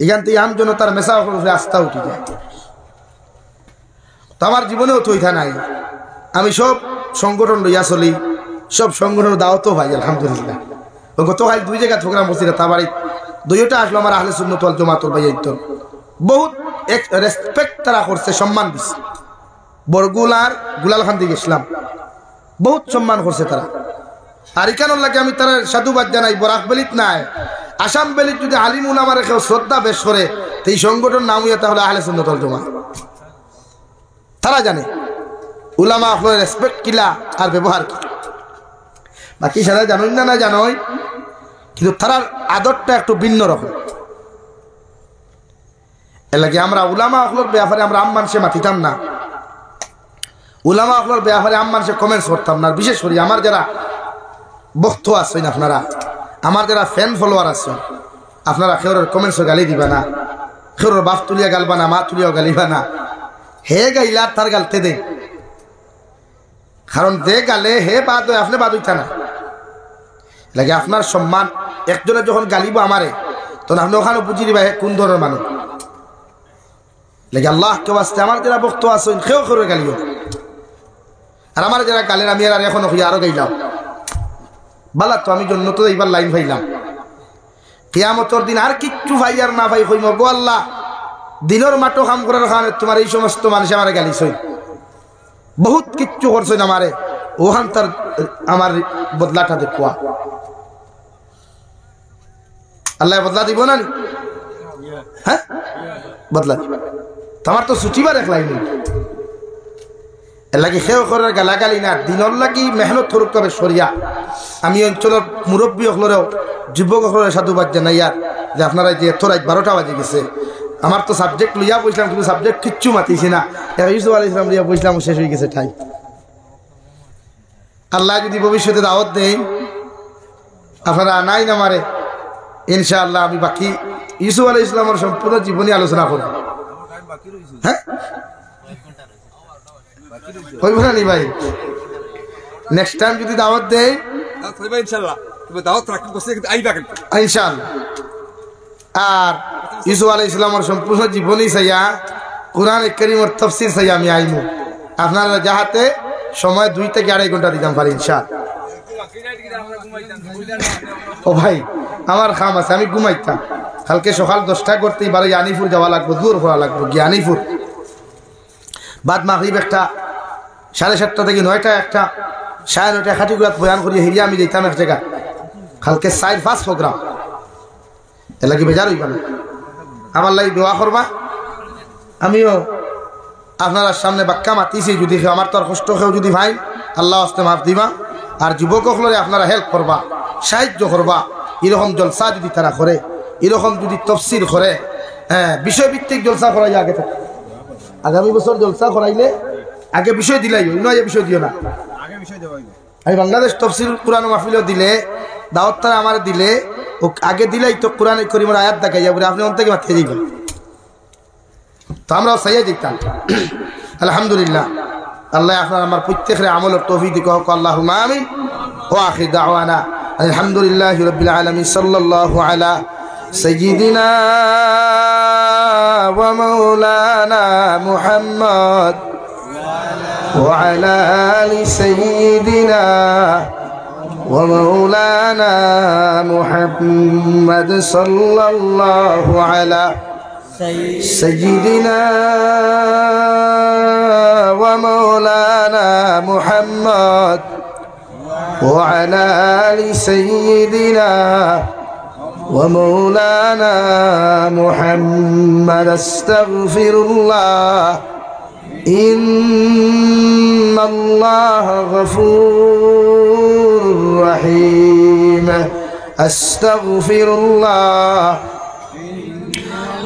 এখান থেকে আম জনতার মেসা হলে আস্থা উঠে যায়। তো আমার জীবনেও তো ইথা নাই। আমি সব সংগঠন লইয়া চলি, সব সংগঠনের দাওয়াতও ভাই আলহামদুলিল্লাহ। গতকাল 2 জায়গা প্রোগ্রাম করছি, তা বাড়ি 2টা আসলো আমার আহলে সুন্নাত ওয়াল জামাতুল ভাই। বহুত রেসপেক্ট তারা করছে, সম্মান দিচ্ছে। বরগুলার গুলালখান থেকে গেছিলাম, বহুত সম্মান করছে তারা। আর ইকানোর লাগে আমি তারা সাধুবাদ জানাই। বরাক বেলিত নাই, আসাম বেলিত যদি আলিম উলামার কেউ শ্রদ্ধা বেশ করে, তো এই সংগঠন নাম হইয়া তাহলে আহলে সুন্নাত ওয়াল জামাত। তারা জানে উলামা আপনার রেসপেক্ট কিলা আর ব্যবহার কি। বাকি সারা জানোই না জানোই, কিন্তু তারার আদরটা একটু ভিন্ন রকম। এর লাগে আমরা উলামা আখলোর ব্যাপারে আমরা আম মানুষে মাতিতাম না, উলামা আখলোর ব্যাপারে আম মানুষে কমেন্টস করতাম না। বিশেষ করে আমার যারা বক্ত আছেন, আপনারা আমার যারা ফ্যান ফলোয়ার আছেন, আপনারা কেউর কমেন্টসও গালি দিবা না, কেউর বাপ তুলিয়া গালবা না, মা তুলিয়াও গালিবা না। হে গাইলা তার গালতে দে, কারণ যে গালে হে বাদ হয়, আপনি বাদ হইতা না। লাগে আপনার সম্মান। একজনে যখন গালিব আমারে, তখন আপনি ওখানে বুঝি দিবা হে কোন ধরনের মানুষ। লাগে আল্লাহ কেউ আসতে আমার যারা বক্ত আছেন কেউ করে গালিও, আর আমার যারা গালের আমি আর এখন আরো গাইলাম বালা। তো আমি জন্য তো এইবার লাইন ভাইলাম, কিয়ামতের দিন আর কিচ্ছু ভাই আর না ভাই হইম গো আল্লাহ, দিনের মাটো কাম করার কারণে তোমার এই সমস্ত মানুষ আমার গালিছই, বহুত কিচ্ছু করছেন আমারে, ওখান তার আমার বদলাটা দেখুয়া। আল্লাহ বদলা দিব না? হ্যাঁ বদলা দিব। তোমার তো ছুটিবার এক লাইন এর লাগে সেও করার গালাগালি না, দিনের লাগি মেহনত করুক তবে সরিয়া। আমি অঞ্চলের মুরব্বী হলেও যুবক হলের সাধুবাদ জানাইয়ার যে আপনারা যে এত রাত 12টা বাজে গেছে। আমার তো সাবজেক্ট লইয়া বসলাম, কিন্তু সাবজেক্ট কিচ্ছু মাতিছি না। ইউসুফ আলাইহিস সালাম লইয়া বসলাম, শেষ হয়ে গেছে ঠাই। আল্লাহ যদি ভবিষ্যতে দাওয়াত দেন, আপনারা নাই না মারে, ইনশাআল্লাহ আমি বাকি ইউসুফ আলাইহিস সালামের সম্পূর্ণ জীবনী আলোচনা করব। হ্যাঁ হইব না নি ভাই? নেক্সট টাইম যদি দাওয়াত দেয় ইনশাআল্লাহ, ইনশাআল্লাহ। আর ইউসুফ আলাইহিস সালামের সম্পূর্ণ জীবনী চাইয়া, কুরআন কারীমের তাফসীর চাইয়া আমি আইমু। আপনারা যাহাতে সময় 2 থেকে 2.5 ঘন্টা দিতাম পারি ইনশাআল্লাহ। ও ভাই আমার কাম আছে, আমি ঘুমাইতাম। কালকে সকাল 10টায় করতেই বাড়ি আনিপুর যাওয়া লাগবে, দূর করা লাগবে। জ্ঞানীপুর বাদ মাগরিব একটা, 7:30 থেকে 9টা একটা, 9:30 খাটিগুড়াত বয়ান করি হিরিয়া আমি যেতাম এক জায়গা। কালকে 4-5 প্রোগ্রাম, এর লাগে বেজার হইবা না। আমার লাগি দোয়া করবা। আমিও আপনার সামনে বাক্কা মাতিছি, যদি আমার তো আর কষ্ট কেউ যদি ভাই আল্লাহ আস্তে মাফ দিবা। আর যুবক হলে আপনারা হেল্প করবা, সাহায্য করবা। এরকম জলসা যদি তারা করে, এরকম যদি তফসির করে, হ্যাঁ বিষয়ভিত্তিক জলসা করাই আগে থাকে। আগামী বছর জলসা করাইলে আগে বিষয় দিলাই, নয় বিষয় দিও না। আমি বাংলাদেশ তফসির কোরআন মাহফিলও দিলে, দাওয়াত তারা আমার দিলে, ও আগে দিলেই তো কোরআন করিমের আয়াত দেখাই যাবে, আপনি অন থেকে মাথিয়ে দিবেন। তো আমরাও সাইয়া দিতাম। আলহামদুলিল্লাহ, আল্লাহ আপনার আমার প্রত্যেকের আমলের তৌফিক দিক হোক, আল্লাহুম্মা আমিন। ওয়া আখির দাওয়ানা আলহামদুলিল্লাহি রাব্বিল আলামিন। সাল্লাল্লাহু আলা সাইয়্যিদিনা ওয়া মাওলানা মুহাম্মদ ওয়া আলা আলি সাইয়্যিদিনা ওয়া মাওলানা মুহাম্মদ সাল্লাল্লাহু আলা سيدنا ومولانا محمد وعلى آل سيدنا ومولانا محمد. استغفر الله إن الله غفور رحيم. استغفر الله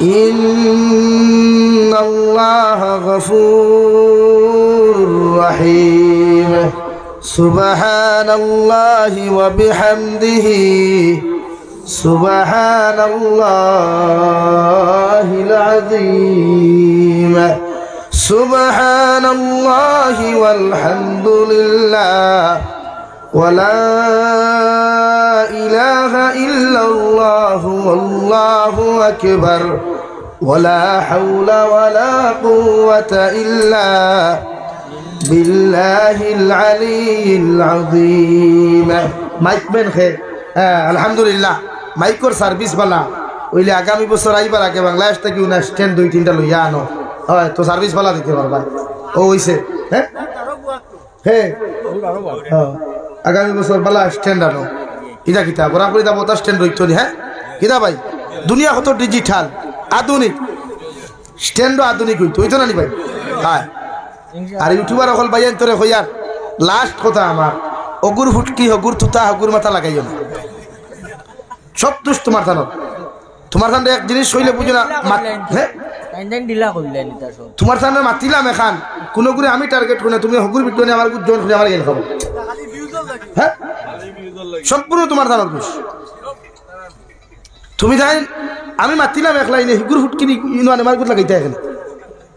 ইন্নাল্লাহা গফুরুর রহিম সুবহানাল্লাহি ওয়া বিহামদিহি সুবহানাল্লাহিল আযীম সুবহানাল্লাহি ওয়াল হামদুলিল্লাহ ওয়া লা ইলাহা ইল্লাল্লাহু আল্লাহু আকবার ওয়া লা হাওলা ওয়া লা কুওয়াতা ইল্লা বিল্লাহিল আলিয়্যিল আযীম। মাইক বেন খে আলহামদুলিল্লাহ মাইকর সার্ভিস বালা ওইলে আগামী বছর আইবার আগে বাংলাদেশ থেকে উনা স্ট্যান্ড 2-3টা লইয়া আনো হয় তো সার্ভিস বালা দিতে পারবা ও হইছে হ্যাঁ হ্যাঁ আগামী বছর বালা স্ট্যান্ড আনো ইটা কিতা বরাবরই দা বতা স্ট্যান্ড রইতো নি হ্যাঁ কিতা ভাই দুনিয়া কত ডিজিটাল আধুনিক স্ট্যান্ডও আধুনিক হইতো না নি ভাই হ্যাঁ আর ইউটিউবার অকল ভাইয়ান তোরে হইয়ার লাস্ট কথা আমার অগুর ফুটকি হগুর তুতা হগুর মাথা লাগাইও না সব দোষ তোমার থানো তোমার থান এক জিনিস হইলে বুঝো না হ্যাঁ তোমার থানে মাতিলাম এখান কোনো করে আমি টার্গেট করি না তুমি হগুর বিটনে আমার জন খুঁজে আমার গেল খাবো হ্যাঁ সম্পূর্ণ তোমার থানার দোষ তুমি জানেন আমি মাতিলাম এক লাইনে হিগুর ফুটকি আমার গুট লাগাইতে এখানে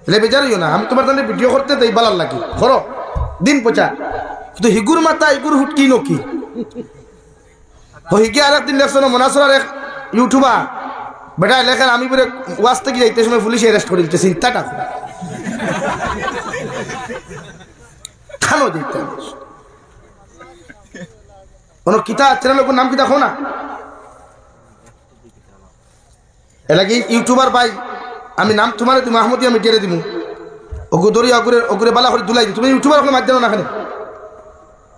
এলে বেজারিও না আমি তোমার থানে ভিডিও করতে দেই বালার লাগি করো দিন পচা কিন্তু হিগুর মাথা হিগুর হুটকি নকি হিগে আর একদিন দেখছো না মনাসরার এক ইউটিউবার বেটা লেখেন আমি বলে ওয়াজ থেকে যাইতে সময় পুলিশে অ্যারেস্ট করে দিচ্ছে চিন্তাটা খানো দিতে কোনো কিতা চ্যানেলের নাম কিতা খো না এলাকি ইউটিউবার ভাই আমি নাম তোমার তুমি আহমদিয়া মিটিয়ে দিমু ওগু দরি অগুরে অগুরে বালা করে দুলাই তুমি ইউটিউবার হলে মাধ্যম না খানে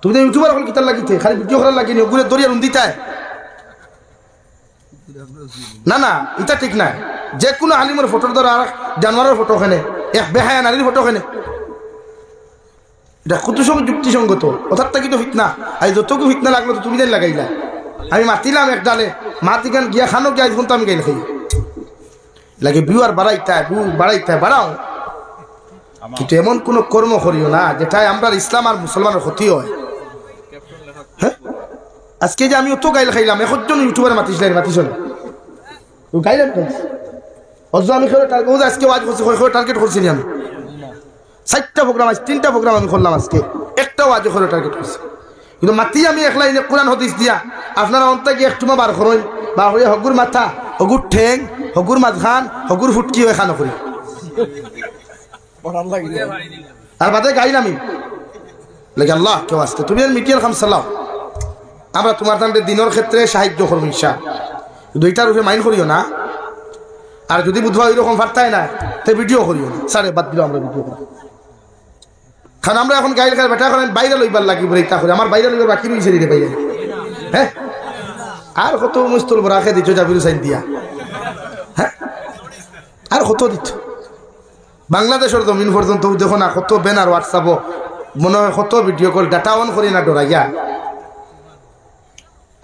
তুমি তো ইউটিউবার হল কিতার লাগিতে খালি ভিডিও করার লাগিনি ওগুলো দরিয়া রুন দিতে না না এটা ঠিক না যে কোনো আলিমের ফটোর দ্বারা আর জানোয়ারের ফটো খানে এক বেহায়া নারীর ফটো খানে এটা কত সঙ্গে যুক্তিসঙ্গত অর্থাৎ কিন্তু ফিতনা আর যতটুকু ফিতনা লাগলো তো তুমি যাই লাগাইলা আমি মাতিলাম এক ডালে মাতি গান গিয়া খানো গিয়ে আজ তো আমি গাইল খাই লাগে বিউ আর বাড়াও কিন্তু এমন কোনো কর্ম করিও না যেটাই আমরা ইসলাম আর মুসলমানের ক্ষতি হয় হ্যাঁ আজকে যে আমি অত গাইল খাইলাম একজন ইউটিউবার মাতিস না গাইলাম অথচ আমি আজকে টার্গেট করছি আমি 4টা প্রোগ্রাম আজ 3টা প্রোগ্রাম আমি করলাম আজকে একটাও আজ করে টার্গেট করছি কিন্তু মাতি আমি একলা এনে কোরআন হদিস দিয়া আপনারা অন্তে গিয়ে একটু বার করেন বা হয়ে হগুর মাথা হগুর ঠেং হগুর মাঝখান হগুর ফুটকি হয়ে খানো করি আর বাদে গাইলাম আমি লাগে আল্লাহ কেউ আসতে তুমি মিটিয়ার খাম চালাও আমরা তোমার তাদের দিনের ক্ষেত্রে সাহায্য করবো ইনশা দুইটার উপরে মাইন্ড করিও না আর যদি বুধবা ওইরকম ফার্তায় না তো ভিডিও করিও না সারে বাদ দিল আমরা ভিডিও করি কারণ আমরা এখন গাইল খাই বেটা করেন বাইরে লইবার লাগিব রেখা করে আমার বাইরে লইবার বাকি রয়েছে দিতে পাই হ্যাঁ আর কত মুস্তল রাখে দিচ্ছ জাবির সাইন দিয়া হ্যাঁ আর কত দিচ্ছ বাংলাদেশের জমিন পর্যন্ত দেখো না কত ব্যানার হোয়াটসঅ্যাপও মনে হয় কত ভিডিও কল ডাটা অন করি না ডরাইয়া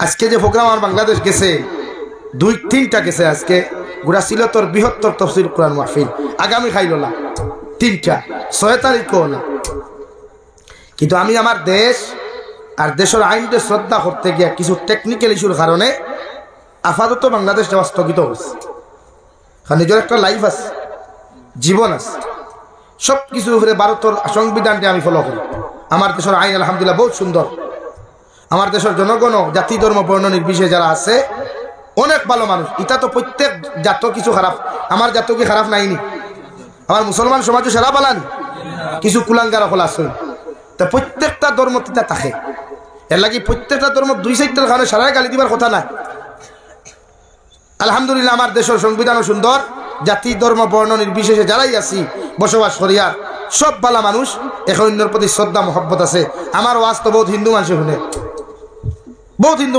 আজকে যে প্রোগ্রাম আমার বাংলাদেশ গেছে 2-3টা গেছে আজকে গোটা সিলেটর বৃহত্তর তফসিল কোরআন মাহফিল আগামী খাইলা 3টা 6 তারিখও হলা কিন্তু আমি আমার দেশ আর দেশের আইনকে শ্রদ্ধা করতে গিয়ে কিছু টেকনিক্যাল ইস্যুর কারণে আপাতত বাংলাদেশ যাওয়া স্থগিত হয়েছে কারণ নিজের একটা লাইফ আছে জীবন আছে সব কিছুর উপরে ভারতের সংবিধানটি আমি ফলো করি আমার দেশের আইন আলহামদুলিল্লাহ বহুত সুন্দর আমার দেশের জনগণ জাতি ধর্ম বর্ণ নির্বিশেষে যারা আছে অনেক ভালো মানুষ এটা তো প্রত্যেক জাত কিছু খারাপ আমার জাত কি খারাপ নাইনি আমার মুসলমান সমাজও সেরা বালানি কিছু কুলাঙ্গার হল আছে তা প্রত্যেকটা ধর্ম তিতা থাকে এর লাগি প্রত্যেকটা ধর্ম 2-4টার কারণে সারাই গালি দিবার কথা না আলহামদুলিল্লাহ আমার দেশের সংবিধানও সুন্দর জাতি ধর্ম বর্ণ নির্বিশেষে যারাই আছি বসবাস করিয়া সব বালা মানুষ এক অন্যের প্রতি শ্রদ্ধা মহব্বত আছে আমার ওয়াজ তো বহুত হিন্দু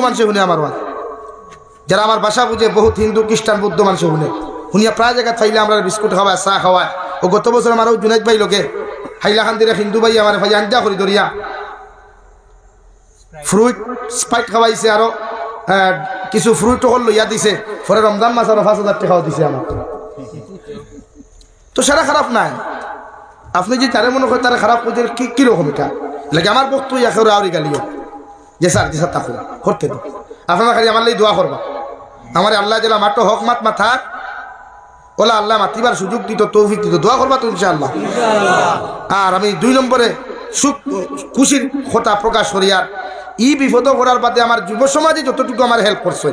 মানুষে শুনে আমার ওয়াজ যারা আমার ভাষা বুঝে বহুত হিন্দু খ্রিস্টান বৌদ্ধ মানুষে শুনে শুনিয়া প্রায় জায়গা চাইলে আমরা বিস্কুট খাওয়ায় চাহ খাওয়ায় ও গত বছর আমার জুনাইদ ভাই লোকে হাইলাকান্দির হিন্দু ভাই আমার ভাই আঞ্জা করি ধরিয়া ফ্রুট স্প্রাইট খাওয়াইছে আরো কিছু ফ্রুট হল লইয়া দিছে পরে রমজান মাস আরো 5,000 টাকাও দিছে আমার তো সেটা খারাপ নাই। আপনি যে তারে মনে করেন তারা খারাপ করছেন কিরকম এটা লাগে আমার বক্তব্য একেবারে আউরি গালিও যে স্যার তা করতে তো আপনারা খালি আমার লাগে দোয়া করবা আমার আল্লাহ জেলা মাত্র হক মাত মাথা ওলা আল্লাহ মাতিবার সুযোগ দিত তৌফিক দিত দোয়া করবা তো ইনশাআল্লাহ। আর আমি 2 নম্বরে সুখ খুশির কথা প্রকাশ করিয়ার ই বিপদ করার বাদে আমার যুব সমাজে যতটুকু আমার হেল্প করছে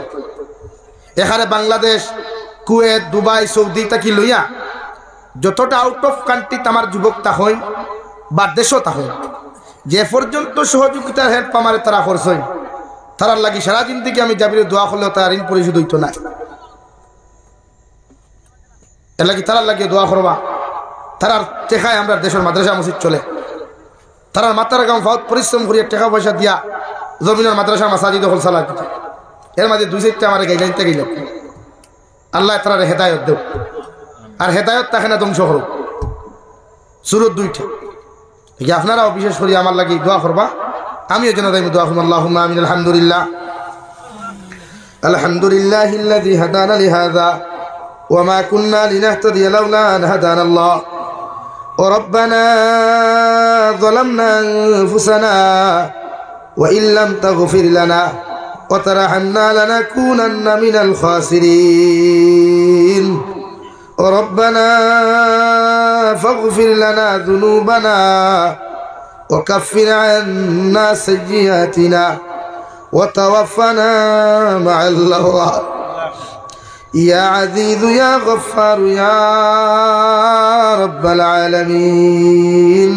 এখানে বাংলাদেশ কুয়েত দুবাই সৌদি তাকি লইয়া যতটা আউট অফ কান্ট্রিতে আমার যুবক তা হয় বা দেশও তা হয় যে পর্যন্ত সহযোগিতার হেল্প আমার তারা করছে তারার লাগি সারাদিন থেকে আমি জাবিরে দোয়া করলেও তার ঋণ পরিশোধ হইতো না। এর লাগি তারার লাগিয়ে দোয়া করবা। তারার টেকায় আমরা দেশের মাদ্রাসা মসজিদ চলে তারার মাতার গাম বহুত পরিশ্রম করিয়া টাকা পয়সা দিয়া জমিনের মাদ্রাসা মাসাজিদ হল সালা দিতে এর মাঝে 2-4টা আমার গাইলাইতে গেল আল্লাহ তারার হেদায়ত দেব আর হেদায়ত তাকে না ধ্বংস করুক সুরত 2টা আপনারাও বিশেষ করে আমার লাগি দোয়া করবা আমিও যেন তাই দোয়া করব আল্লাহুম্মা আমিন। আলহামদুলিল্লাহ আলহামদুলিল্লাহিল্লাযী হাদানা লিহাযা ওয়া মা কুন্না লিনাহতাদিয়া লাউলা আন হাদানাল্লাহ ওয়া রাব্বানা যালামনা আনফুসানা ওয়া ইল্লাম তাগফির লানা ওয়া তারহামনা লানাকুনান্না মিনাল খাসিরিন ربنا فاغفر لنا ذنوبنا وكفر عنا سيئاتنا وتوفنا مع الأبرار يا عزيز يا غفار يا رب العالمين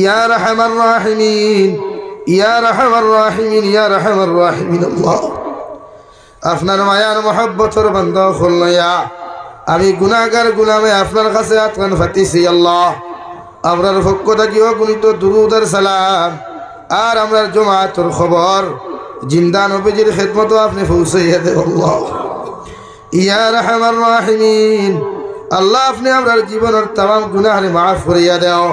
يا رحم الراحمين يا رحم الراحمين يا رحم الراحمين الله أفنى المعيان محبة ربنا خلنا আমি গুনাহগার গোলামে আপনার কাছে আতকান ফাতিছি আল্লাহ আমরার পক্ষ থেকেও গুণিত দুরূদ আর সালাম আর আমরার জামাতের খবর জিন্দা নবীজির খিদমত আপনি পৌঁছাইয়া দেন আল্লাহ ইয়া রাহমার রাহিমিন আল্লাহ আপনি আমরার জীবনের तमाम গুনাহরে maaf করিয়া দাও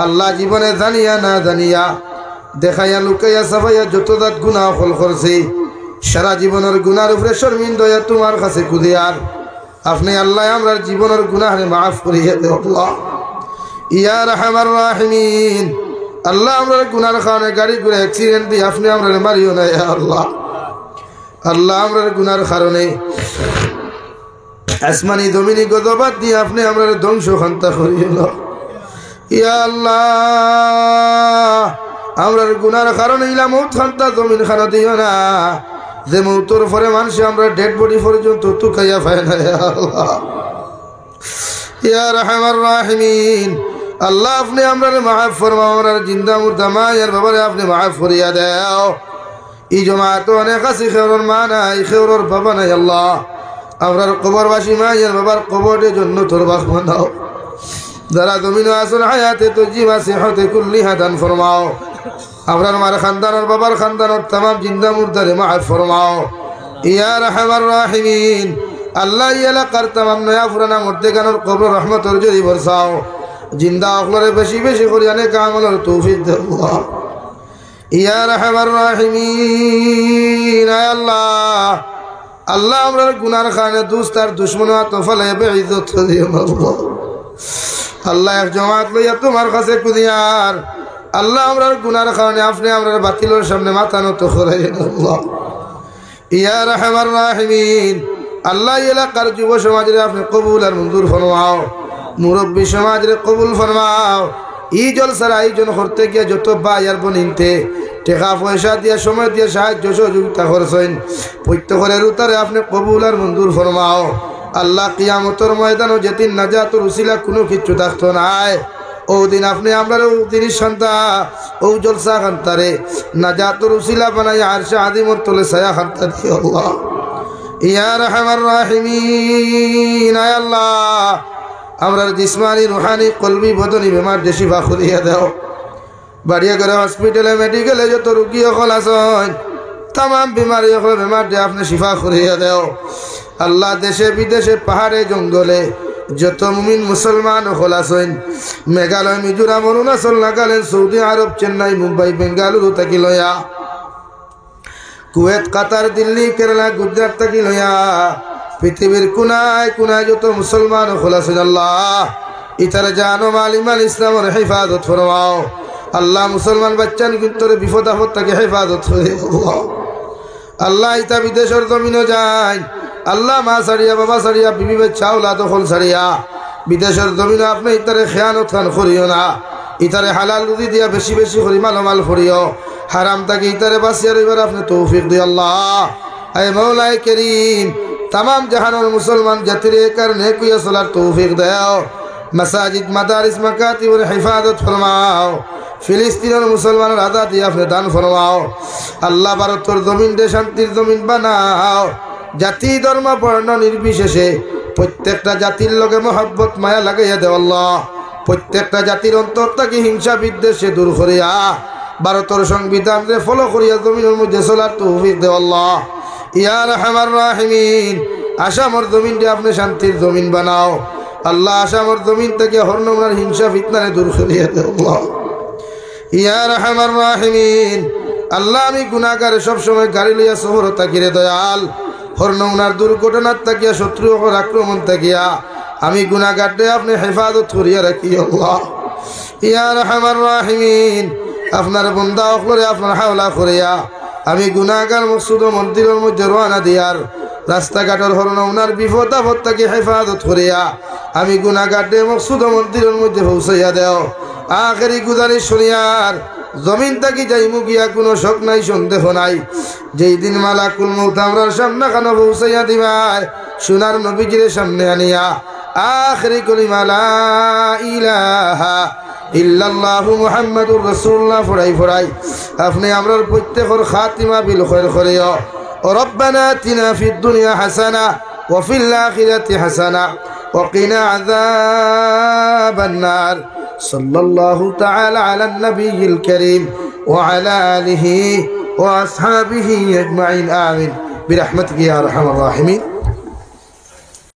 আল্লাহ জীবনে জানিয়া না জানিয়া দেখাইয়া লুকাইয়া সাফাইয়া যত দাত গুনাহ ফল করছি সারা জীবনের গুনার উপরে শর্মিন্দা হইয়া তোমার কাছে কুদিয়ার আপনি আল্লাহ আমরার জীবনের গুনাহরে maaf করিয়া দেও আল্লাহ ইয়া রাহমার রাহিমিন আল্লাহ আমরার গুনার কারণে গাড়ি ঘোড়া অ্যাক্সিডেন্ট দিয়ে আপনি আমরার মারিও না ইয়া আল্লাহ আল্লাহ আমরার গুনার কারণে আসমানি জমিনি গজবাত দিয়ে আপনি আমরার ধ্বংস খান্তা করিও না ইয়া আল্লাহ আমরার গুনার কারণে ইলা মউত খান্তা জমিন খানা দিও না যে মৌতর পরে মানুষ আমরা ডেড বডি পর্যন্ত তুকাইয়া পায় না ইয়া আল্লাহ ইয়া রাহমার রাহিমিন আল্লাহ আপনি আমরারে maaf ফরমাও আমরার জিন্দা মুর্দা মায়ের বাবারে আপনি maaf করিয়া দাও এই জামাত অনেক আছে খেওরের মা নাই খেওরের বাবা নাই আল্লাহ আমরার কবরবাসী মায়ের বাবার কবরের জন্য তোর বাস বানাও যারা জমিনে আসল হায়াতে তো জীবা সিহতে কুল্লিহা দান ফরমাও আমরার মার খানদানের বাবার খানদানের तमाम জিন্দা মুর্দারে maaf ফরমাও ইয়া রাহমার রাহিমিন আল্লাহ এলাকার तमाम নয়া পুরানা মুর্দেগানের কবর রহমতের জরি বরসাও জিন্দা আখলরে বেশি বেশি করে অনেক আমলের তৌফিক দাও আল্লাহ ইয়া রাহমার রাহিমিন আয় আল্লাহ আল্লাহ আমরার গুনার খানে দুস্ত আর দুশমন তফলে বেইজ্জত দিও আল্লাহ আল্লাহ এক জামাত লইয়া তোমার কাছে কুদিয়ার আল্লাহ আমরার গুনার কারণে আপনি আমরার বাতিলের সামনে মাথা নত করাইন আল্লাহ ইয়া রাহমার রাহিমিন আল্লাহ এলাকার যুব সমাজের আপনি কবুল আর মঞ্জুর ফরমাও মুরব্বী সমাজের কবুল ফরমাও এই জলসার আয়োজন করতে গিয়ে যত ভাই আর বোনিনতে টাকা পয়সা দিয়ে সময় দিয়ে সাহায্য সহযোগিতা করছেন প্রত্যেকের উত্তরে আপনি কবুল আর মঞ্জুর ফরমাও আল্লাহ কিয়ামতের ময়দানে যেদিন নাজাতুর উসিলা কোনো কিছু থাকতো নাই ও দিন আপনি আমরার ও দিনের সন্তান ও জলসা খান্তারে নাজাতুর উসিলা বানাই আরশে আদিমর তলে ছায়া খান্তা দিও আল্লাহ ইয়া রাহমার রাহিমিন আয় আল্লাহ আমরার জিসমানি রুহানি কলবি বদনি বেমার শিফা করিয়া দাও বাড়িয়া করে হসপিটালে মেডিকেলে যত রোগী সকল আছেন तमाम बीमारी बेमार दे आपने शिफा करिया दाও আল্লাহ দেশে বিদেশে পাহাড়ে জঙ্গলে যত মুমিন মুসলমান হল আছেন মেঘালয় মিজোরাম অরুণাচল নাগাল্যান্ড সৌদি আরব চেন্নাই মুম্বাই বেঙ্গালুরু থেকে লয়া কুয়েত কাতার দিল্লি কেরালা গুজরাট থেকে লয়া পৃথিবীর কোনায় কোনায় যত মুসলমান হল আছেন আল্লাহ ইতারে জানো মাল ইমান ইসলামের হেফাজত ফরমাও আল্লাহ মুসলমান বাচ্চান কিন্তু বিপদ আপদ থেকে হেফাজত করে আল্লাহ ইতা বিদেশের জমিনও যায় আল্লাহ মা সারিয়া বাবা সারিয়া বিবি বাচ্চা ওলাদ হল সারিয়া বিদেশের জমিনও আপনি ইতারে খেয়ানত খান করিও না ইতারে হালাল রুজি দিয়া বেশি বেশি করি মালমাল করিও হারাম তাকে ইতারে বাঁচিয়ে রইবার আপনি তৌফিক দিও আল্লাহ আয় মৌলাই করিম तमाम জাহানের মুসলমান জাতির কারণে কুইয়া চলার তৌফিক দাও মাসাজিদ মাদারিস মাকাতিবের হেফাজত ফরমাও ফিলিস্তিনের মুসলমানের আজাদি আপনি দান ফরমাও আল্লাহ ভারতের জমিন দে শান্তির জমিন বানাও জাতি ধর্ম বর্ণ নির্বিশেষে প্রত্যেকটা জাতির লগে মহব্বত মায়া লাগাইয়া দেও আল্লাহ প্রত্যেকটা জাতির অন্তর থেকে হিংসা বিদ্বেষে দূর করিয়া ভারতের সংবিধান রে ফলো করিয়া জমিনের মধ্যে চলার তৌফিক দেও আল্লাহ ইয়া রহমান রাহিমিন আসামর জমিন দিয়ে আপনি শান্তির জমিন বানাও আল্লাহ আসামর জমিন থেকে হরনমনার হিংসা ফিতনারে দূর করিয়া দেও আল্লাহ ইয়া রহমান রাহিমিন আল্লাহ আমি গুনাহগার সব সময় গাড়ি লইয়া শহর তাকিরে দয়াল হরনমনার দুর্ঘটনার তাকিয়া শত্রু ওপর আক্রমণ তাকিয়া আমি গুনাহগারকে আপনি হেফাজত করিয়া রাখি আল্লাহ ইয়া রহমান রাহিমিন আপনার বান্দা ওপরে আপনার হাওলা করিয়া আমি গুনাহগার মকসুদ মন্দিরের মধ্যে রওনা দিয়ার রাস্তাঘাটের হরনমনার বিপদ আপদ থেকে হেফাজত করিয়া আমি গুনাহগারকে মকসুদ মন্দিরের মধ্যে পৌঁছাইয়া দেও আখেরি গুজারিশ শুনিয়ার জমিন থাকি যাইমু গিয়া কোনো শক নাই সন্দেহ নাই যেই দিন মালাকুল মউত আমরার সামনে খানো পৌঁছাইয়া দিবার সোনার নবীজির সামনে আনিয়া আখেরি কলিমা লা ইলাহা ইল্লাল্লাহু মুহাম্মাদুর রাসূলুল্লাহ ফরাই ফরাই আপনি আমরার প্রত্যেকের খাতিমা বিল খায়র করিও রব্বানা আতিনা ফিদ দুনিয়া হাসানা ওয়া ফিল আখিরাতি হাসানা ওয়া কিনা আযাবান নার সাল্লাল্লাহু তাআলা আলান নাবিয়্যিল কারীম ওয়া আলা আলিহি ওয়া আসহাবিহি আজমাইন আমিন বিরহমাতিকা ইয়া আরহামার রাহিমিন।